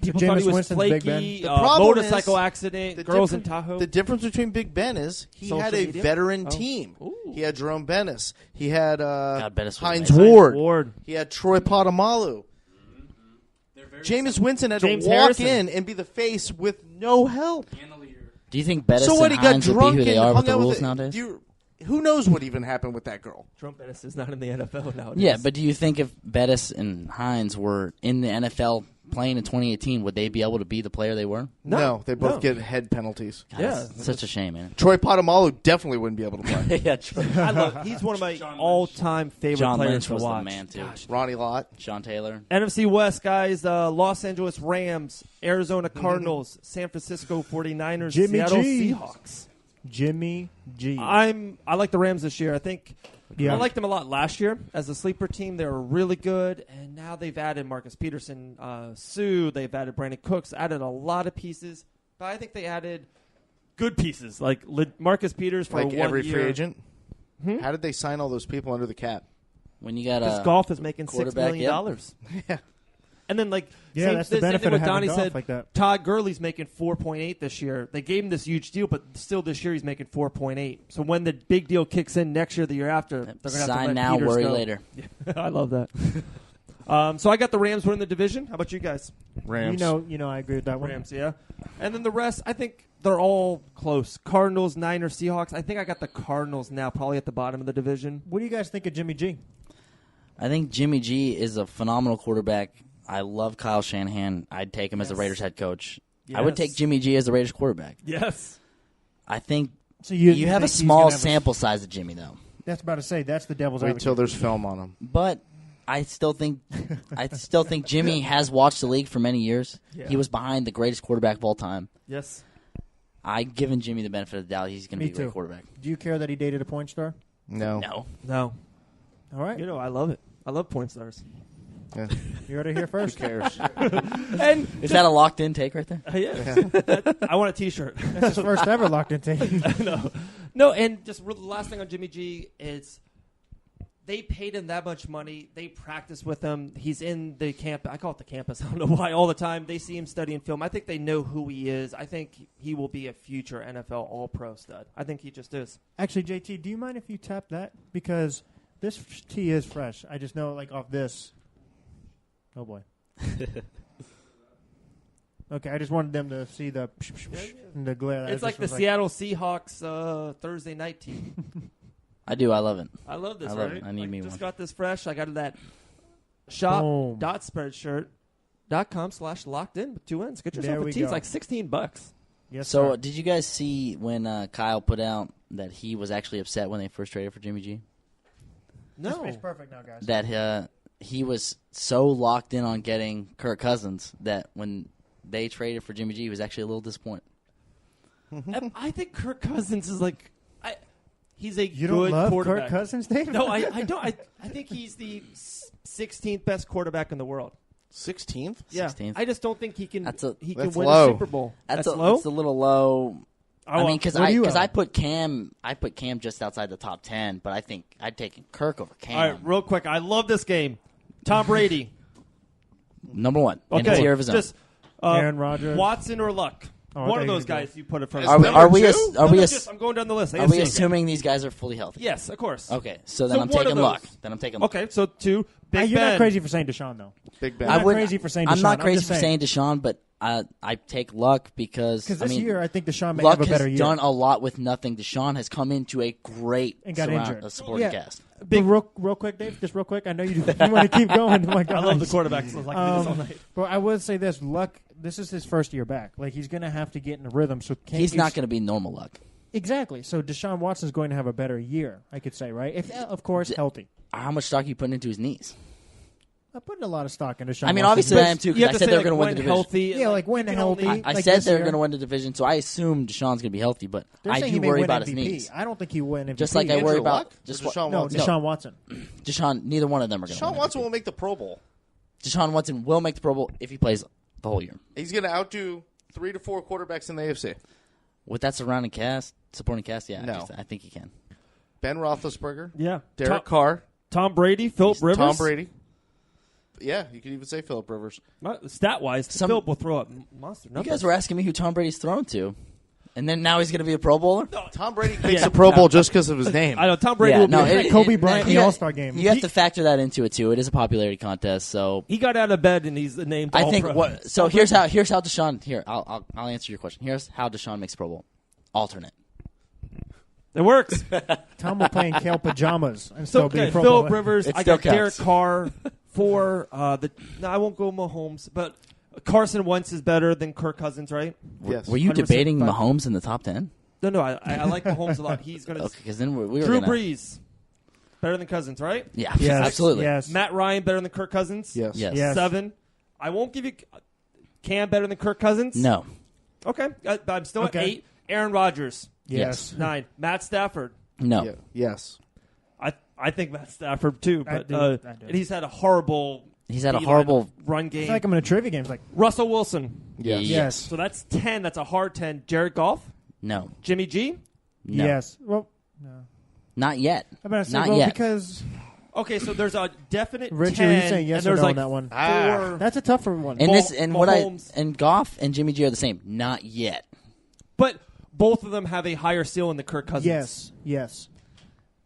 People Jameis thought he was Winston's Big flaky. Ben. The problem Motorcycle is, accident. Girls in Tahoe. The difference between Big Ben is he Social had a media? veteran Oh. team. Ooh. He had Jerome Bennis. He had Bennis was Heinz amazing. Ward. He had Troy Polamalu. Jameis Winston had James to walk Harrison. in and be the face with no help. Do you think Bettis So what? and He got Hines would drunk be who they and are with hung the out rules with it. nowadays? Who knows what even happened with that girl? Trump Bettis is not in the NFL nowadays. Yeah, but do you think if Bettis and Hines were in the NFL playing in 2018, would they be able to be the player they were? No, they both no. get head penalties. God, Yeah. that's such a shame, man. Troy Polamalu definitely wouldn't be able to play. Yeah, true. I love. He's one of my all-time favorite John players Lynch to was watch. the man too. Ronnie Lott. Sean Taylor. NFC West, guys, Los Angeles Rams, Arizona Cardinals, San Francisco 49ers, Jimmy Seattle G. Seahawks. Jimmy G. I like the Rams this year. I think Yeah. I liked them a lot last year as a sleeper team. They were really good, and now they've added Marcus Peterson, Sue. They've added Brandon Cooks. Added a lot of pieces, but I think they added good pieces like Marcus Peters for Like 1 every year. free agent. How did they sign all those people under the cap? When you got Because golf is making $6 quarterback, million. Yeah. And then, like, Yeah, same, that's the same benefit thing of what having Donnie golf said. like that. Todd Gurley's making 4.8 this year. They gave him this huge deal, but still this year he's making 4.8. So when the big deal kicks in next year, the year after, they're going to have to sign let now, Peters worry go. later. I love that. So I got the Rams winning the division. How about you guys? Rams. You know, I agree with that one. Rams, yeah. And then the rest, I think they're all close. Cardinals, Niners, Seahawks. I think I got the Cardinals now, probably at the bottom of the division. What do you guys think of Jimmy G? I think Jimmy G is a phenomenal quarterback. I love Kyle Shanahan. I'd take him as the Raiders head coach. I would Yes. take Jimmy G as the Raiders quarterback. Yes. I think So you have think a he's small gonna have sample size of Jimmy, though. That's about to say that's the devil's Wait advocate. till there's film on him. But I still think Jimmy has watched the league for many years. Yeah. He was behind the greatest quarterback of all time. Yes. I've given Jimmy the benefit of the doubt. He's going to Me be a great too. quarterback. Do you care that he dated a porn star? No. No. No. All right. You know, I love it. I love point stars. Yeah. You heard it here first. Who cares? And Is that a locked-in take right there? yeah. I want a T-shirt. That's his first ever locked in take. No, and just the last thing on Jimmy G is they paid him that much money. They practice with him. He's in the camp. I call it the campus. I don't know why all the time. They see him studying film. I think they know who he is. I think he will be a future NFL All-Pro stud. I think he just is. Actually, JT, do you mind if you tap that? Because this tea is fresh. I just know, like, off this. Oh, boy. Okay, I just wanted them to see the and the glare. It's like the Seattle Seahawks Thursday night team. I do. I love it. I love this, I love right? it. I need me just one. got this fresh. I got it at shop.spreadshirt.com/locked-in with 2 N's. Get yourself There a we tee. It's go. like $16. Yes, So, sir. did you guys see when Kyle put out that he was actually upset when they first traded for Jimmy G? No. It's perfect now, guys. That he was so locked in on getting Kirk Cousins that when they traded for Jimmy G, he was actually a little disappointed. I think Kirk Cousins is like he's a You good don't love quarterback. Kirk Cousins, Dave? No, I don't. I think he's the 16th best quarterback in the world. 16th? Yeah, 16th. I just don't think he can. That's He can that's win low. a Super Bowl. That's That's low. It's a little low. I mean, because what do you I have? put Cam just outside the top 10, but I think I'd taken Kirk over Cam. All right, real quick. I love this game. Tom Brady. Number one in Okay, the tier of his own. just Aaron Rodgers. Watson or Luck. Oh, I One thought of you those were gonna guys you put in front Is of. Are we? number Are we? two? Are we? I'm going down the list. Are we AFC. assuming these guys are fully healthy? Yes, of course. Okay, so then So I'm one of taking those. Luck. Then I'm taking Luck. Okay, so 2. Big You're Ben. not crazy for saying Deshaun, though. Big Ben. I'm not wouldn't- crazy for saying I'm Deshaun. not crazy just for saying Deshaun, but I take Luck because Because this year, I think Deshaun may Luck have a better has year. done a lot with nothing. Deshaun has come into a great And got injured. supporting Yeah. cast. But real quick, Dave, just real quick. I know you want to keep going. Oh my God. I love the quarterbacks. So I like to do this all night. But I would say this: Luck. This is his first year back. Like he's going to have to get in a rhythm. So He's not going to be normal Luck. exactly. So Deshaun Watson's going to have a better year. I could say, right? If of course healthy. How much stock are you putting into his knees? I'm putting a lot of stock in Deshaun. I mean, Watson. obviously I am too You because have I to said say, they were like, going to win when the division. healthy. Yeah, like when you can healthy. only- I like said this they were year. going to win the division, so I assume Deshaun's going to be healthy, but They're I saying do he may worry win about MVP. his knees. I don't think he will win MVP. Just like I Andrew worry about Luck or Deshaun no, Watson? Deshaun Watson. Deshaun. Neither one of them are going to Deshaun win. Watson MVP. will make the Pro Bowl. Deshaun Watson will make the Pro Bowl if he plays the whole year. He's going to outdo 3 to 4 quarterbacks in the AFC. With that surrounding cast, supporting cast, yeah, No. I think he can. Ben Roethlisberger, Yeah. Derek Carr, Tom Brady, Philip Rivers. Tom Brady. Yeah, you could even say Philip Rivers. Stat wise, Philip will throw up monster You numbers. guys were asking me who Tom Brady's thrown to, and then now he's going to be a Pro Bowler. Tom Brady makes the Pro Bowl just because of his name. I know Tom Brady. Yeah, will no, be Like Kobe Bryant in the you got- All-Star game. You have to factor that into it too. It is a popularity contest, so he got out of bed and he's named. I think All-Pro. what. So here's how Deshaun. Here, I'll answer your question. Here's how Deshaun makes Pro Bowl. Alternate. It works. Tom will play in Kale pajamas and still be a Pro Philip Bowler. Rivers. It I still got Derek counts. Carr for the. No, I won't go Mahomes, but Carson Wentz is better than Kirk Cousins, right? Yes. Were you 100% debating fine. Mahomes in the top 10? No, I like Mahomes a lot. He's gonna. Okay, because then we were Drew gonna, Brees, better than Cousins, right? Yeah, Yes, absolutely. Yes. Matt Ryan better than Kirk Cousins. Yes. Yes. Yes. 7. I won't give you Cam better than Kirk Cousins. No. Okay, I'm still Okay. at 8. Aaron Rodgers, Yes. 9. Matt Stafford. No. Yeah. Yes. I think Matt Stafford too, I but do. I do. and he's had a horrible. He's had a D-line horrible. run It's game. like I'm in a trivia game. It's like, Russell Wilson. Yes. yes. So that's 10. That's a hard 10. Jared Goff, No. Jimmy G. No. Yes. Well, no. Not yet. I'm going to say, Not well, yet. because Okay, so there's a definite Richie, 10, are you saying yes and or there's no like on that one? 4. That's a tougher one. And this and what Mahomes. and Goff and Jimmy G are the same. Not yet. But both of them have a higher ceiling than Kirk Cousins. Yes. Yes.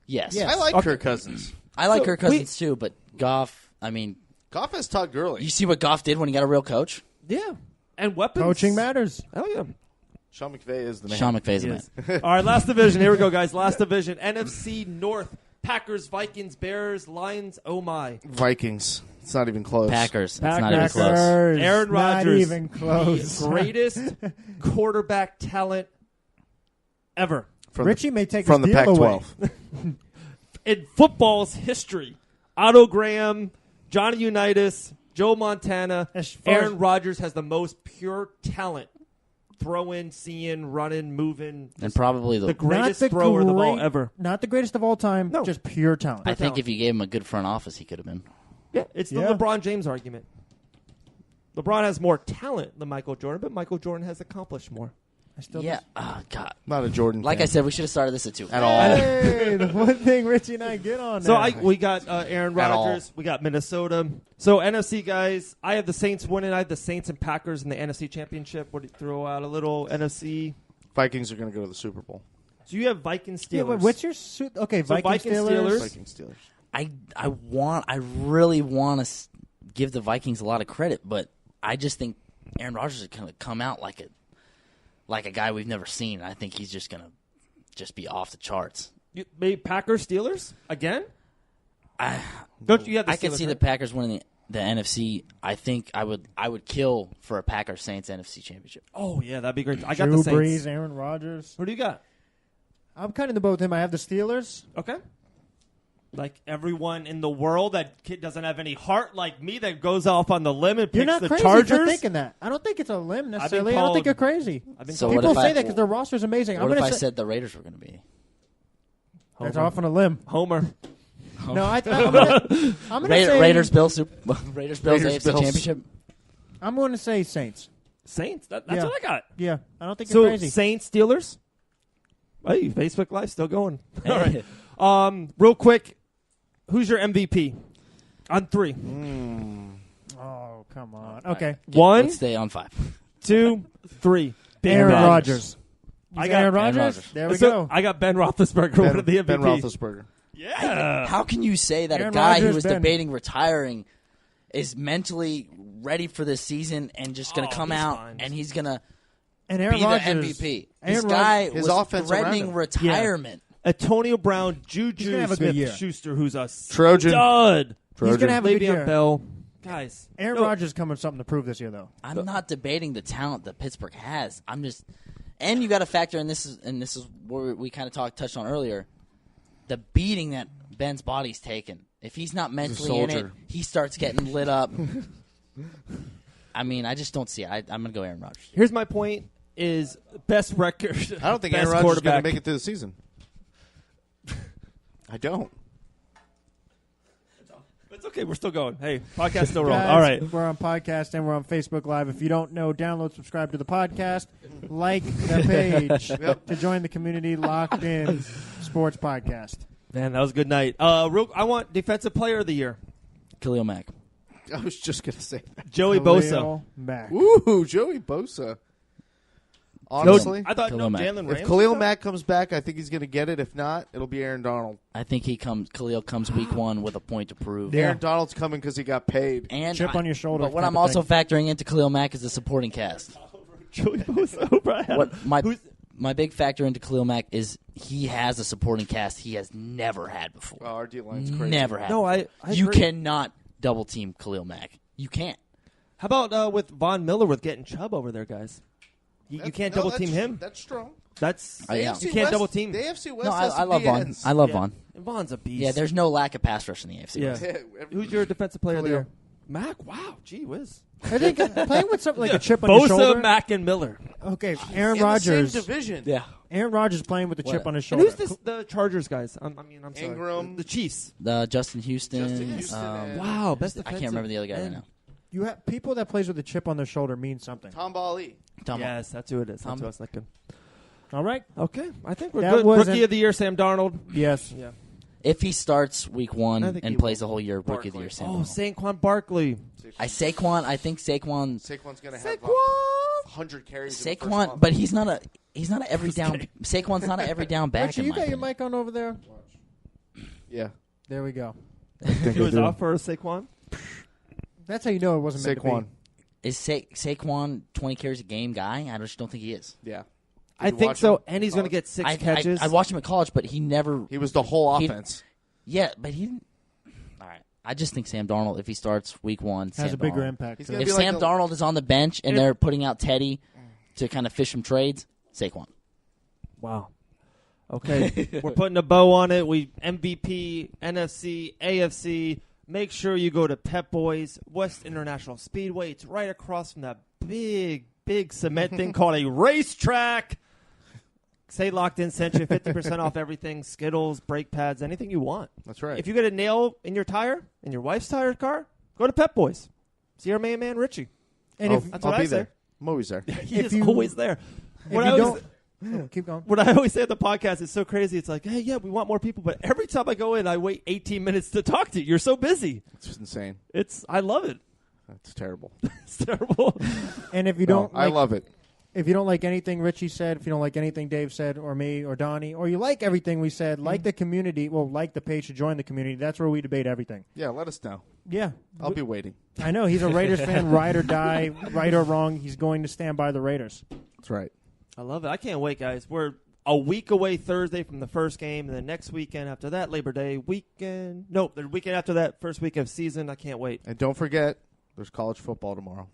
Yes. Yes. I like Okay. Kirk Cousins. I like So Kirk Cousins too, but Goff. I mean, Goff has Todd Gurley. you see what Goff did when he got a real coach. Yeah. And weapons. Coaching matters. Oh, yeah. Sean McVay is the man. Sean McVay's a He man. is. All right, last division. Here we go, guys. Last division. NFC North. Packers, Vikings, Bears, Lions. Oh, my. Vikings. It's not even close. Packers. It's Packers. not even close. Packers. Aaron Rodgers. Not even close. The greatest quarterback talent ever Richie may take from his the deal away. Pac-12. in football's history. Otto Graham, Johnny Unitas, Joe Montana. As far Aaron as- Rodgers has the most pure talent. Throwing, seeing, running, moving. And probably The the. greatest Not the thrower of the ball great- ever. Not the greatest of all time. No. Just pure talent. I think if you gave him a good front office, he could have been. Yeah, it's the Yeah. LeBron James argument. LeBron has more talent than Michael Jordan, but Michael Jordan has accomplished more. I still Yeah. just- Oh, God. Not a Jordan Like fan. I said, we should have started this at 2. At all. Hey, the one thing Richie and I get on. So there. we got Aaron At all. Rodgers. We got Minnesota. So NFC guys, I have the Saints winning. I have the Saints and Packers in the NFC Championship. What do you throw out a little NFC? Vikings are going to go to the Super Bowl. So you have Vikings Steelers. Yeah, what's your suit? Okay, So Vikings, Vikings, Steelers. Steelers. Vikings Steelers. I really want to give the Vikings a lot of credit, but I just think Aaron Rodgers is going to come out like a guy we've never seen. I think he's just going to just be off the charts. Maybe Packers Steelers again? I You have the can Steelers, see right? the Packers winning the NFC. I think I would kill for a Packers Saints NFC championship. Oh yeah, that'd be great. I got Drew the Saints. Brees, Aaron Rodgers. Who do you got? I'm kind of in the boat with him. I have the Steelers. Okay. Like everyone in the world that kid doesn't have any heart like me that goes off on the limb and You're picks not the crazy Chargers. for thinking that. I don't think it's a limb necessarily. I don't called- think you're crazy. I've been So told- what People if say I- that because their roster's amazing. I'm What if gonna I say said the Raiders were going to be? that's off on a limb. Homer. No, I'm gonna say Raiders Bills Raiders Bills Raiders, AFC Bills. championship. I'm going to say Saints. Saints. That's Yeah. what I got. Yeah, I don't think So you're crazy. Saints Steelers. Hey, Facebook Live still going. All right. Real quick, who's your MVP? On 3. Oh, come on. Okay, One, Let's stay on 5. 2, 3. Aaron Ben. Rodgers. I I got got Aaron Aaron Rodgers. Rodgers. There we So, go. I got Ben Roethlisberger one of the MVP. Ben Roethlisberger. Yeah. How can you say that Aaron a guy who Rodgers, was Ben. debating retiring is mentally ready for this season and just going to come he's out fine. and he's going to And Aaron be the Rodgers. MVP? Aaron This guy His was offense around threatening him. retirement. Antonio Brown, He's Juju gonna have a good year. Smith-Schuster, who's a Trojan. stud. He's going to have a good Le'Veon year. Bell. Guys. Aaron no, Rodgers coming with something to prove this year, though. I'm not debating the talent that Pittsburgh has. I'm just, and you got to factor in this is where we kind of touched on earlier, the beating that Ben's body's taken. If he's not mentally in it, soldier. he starts getting lit up. I mean, I just don't see it. I'm going to go Aaron Rodgers. Here's my point: is best record. I don't think best Aaron Rodgers is going to quarterback. make it through the season. I don't. It's okay. We're still going. Hey, podcast still rolling. Guys, All right. We're on podcast and we're on Facebook Live. If you don't know, download, subscribe to the podcast, like the page to join the community. Locked In Sports Podcast. Man, that was a good night. I want defensive player of the year. Khalil Mack. I was just going to say that. Joey Bosa. Khalil Mack. Ooh, Joey Bosa. Honestly, I thought Khalil Mack. Jalen if Ramsey. Khalil Mack comes back, I think he's going to get it. If not, it'll be Aaron Donald. I think Khalil comes week 1 with a point to prove. Yeah. Aaron Donald's coming because he got paid. And Chip on your shoulder But what type I'm of also thing. factoring into Khalil Mack is the supporting cast. Joey Bosa over Adam. What my big factor into Khalil Mack is he has a supporting cast he has never had before. Oh, our D line's crazy. Never had. No, I You agree. cannot double team Khalil Mack. You can't. How about with Von Miller with getting Chubb over there, guys? You can't double team him. That's strong. That's Yeah. AFC you can't West- double team. The AFC West No, has I some love Von. DNs. I love Yeah. Von. Von's a beast. Yeah, there's no lack of pass rush in the AFC. Yeah. West. Who's your defensive player of the Khalil. year? Mac. Wow. Gee whiz. I think playing with something like a chip on your Bosa, shoulder. Mac, and Miller. Okay, Aaron in the Rodgers. same division. Yeah. Aaron Rodgers playing with the chip What? on his And shoulder. who's this? The Chargers guys. I'm sorry. Ingram. The Chiefs. Justin Houston. Justin Houston and- Wow. Best I defensive. can't remember the other guy right now. You have people that plays with a chip on their shoulder means something. Tom Bali. Tom. Yes, that's who it is. That's Tom. who I was thinking. All right. Okay, I think we're That good. wasn't- Rookie of the year, Sam Darnold. Yes. Yeah. If he starts week 1 I think he and will. plays the whole year, rookie of the year, Sam. Oh, Darnold. Saquon Barkley. I Saquon. I think Saquon. Saquon's going to have 100 carries. in the first Saquon, month. but he's not an every down. Saquon's not an every down back. Richie, in you my got your opinion. mic on over there? Yeah. There we go. He was off for Saquon. That's how you know it wasn't meant Saquon. to Is Saquon 20 carries a game guy? I just don't think he is. Yeah. I you think watch so, him? and he's going to get 6 I catches. watched him at college, but he never. He was the whole He- offense. Yeah, but he didn't. All right. I just think Sam Darnold, if he starts week 1, be. Has Sam a bigger Darnold. impact. He's too. gonna If be like Sam a- Darnold is on the bench and they're putting out Teddy to kind of fish some trades, Saquon. Wow. Okay, we're putting a bow on it. We MVP, NFC, AFC. Make sure you go to Pep-Boys, West International Speedway. It's right across from that big cement thing called a racetrack. Say Locked In sent you 50% off everything, Skittles, brake pads, anything you want. That's right. If you get a nail in your tire, in your wife's tire car, go to Pep-Boys. See our main man, Richie. And if That's I'll what be I say. there. I'm always there. He If is you- always there. If you don't, keep going. What I always say at the podcast is so crazy. It's like, hey, yeah, we want more people, but every time I go in, I wait 18 minutes to talk to you. You're so busy. It's insane. I love it. That's terrible. It's terrible. And if you don't, I love it. If you don't like anything Richie said, if you don't like anything Dave said, or me, or Donnie, or you like everything we said, like the community, like the page to join the community. That's where we debate everything. Yeah, let us know. Yeah. I'll be waiting. I know. He's a Raiders fan, ride or die, right or wrong. He's going to stand by the Raiders. That's right. I love it. I can't wait, guys. We're a week away Thursday from the first game, and the next weekend after that, Labor Day weekend. No, the weekend after that, first week of season. I can't wait. And don't forget, there's college football tomorrow,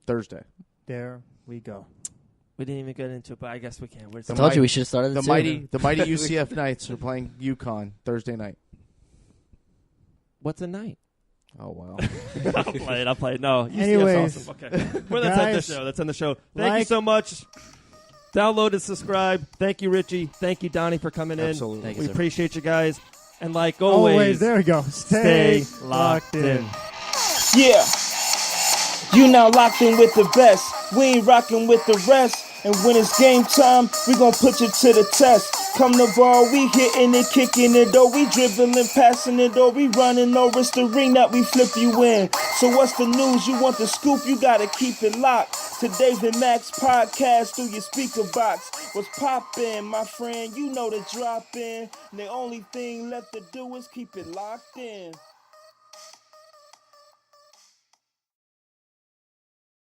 Thursday. There we go. We didn't even get into it, but I guess we can. I told you we should have started the mighty UCF Knights are playing UConn Thursday night. What's a night? Oh, wow. I'll play it. No. Anyways. Awesome. Okay. Well, that's end the show. Thank you so much. Download and subscribe. Thank you, Richie. Thank you, Donnie, for coming in. Absolutely. We appreciate you guys. And like always, there we go. Stay locked in. Yeah. You now locked in with the best. We ain't rocking with the rest. And when it's game time, we gon' put you to the test. Come the ball, we hitting it, kicking it, or we dribbling, passing it, or we running, or it's the ring that we flip you in. So what's the news? You want the scoop? You gotta keep it locked. To David Max podcast through your speaker box. What's poppin', my friend? You know the drop in. And the only thing left to do is keep it locked in.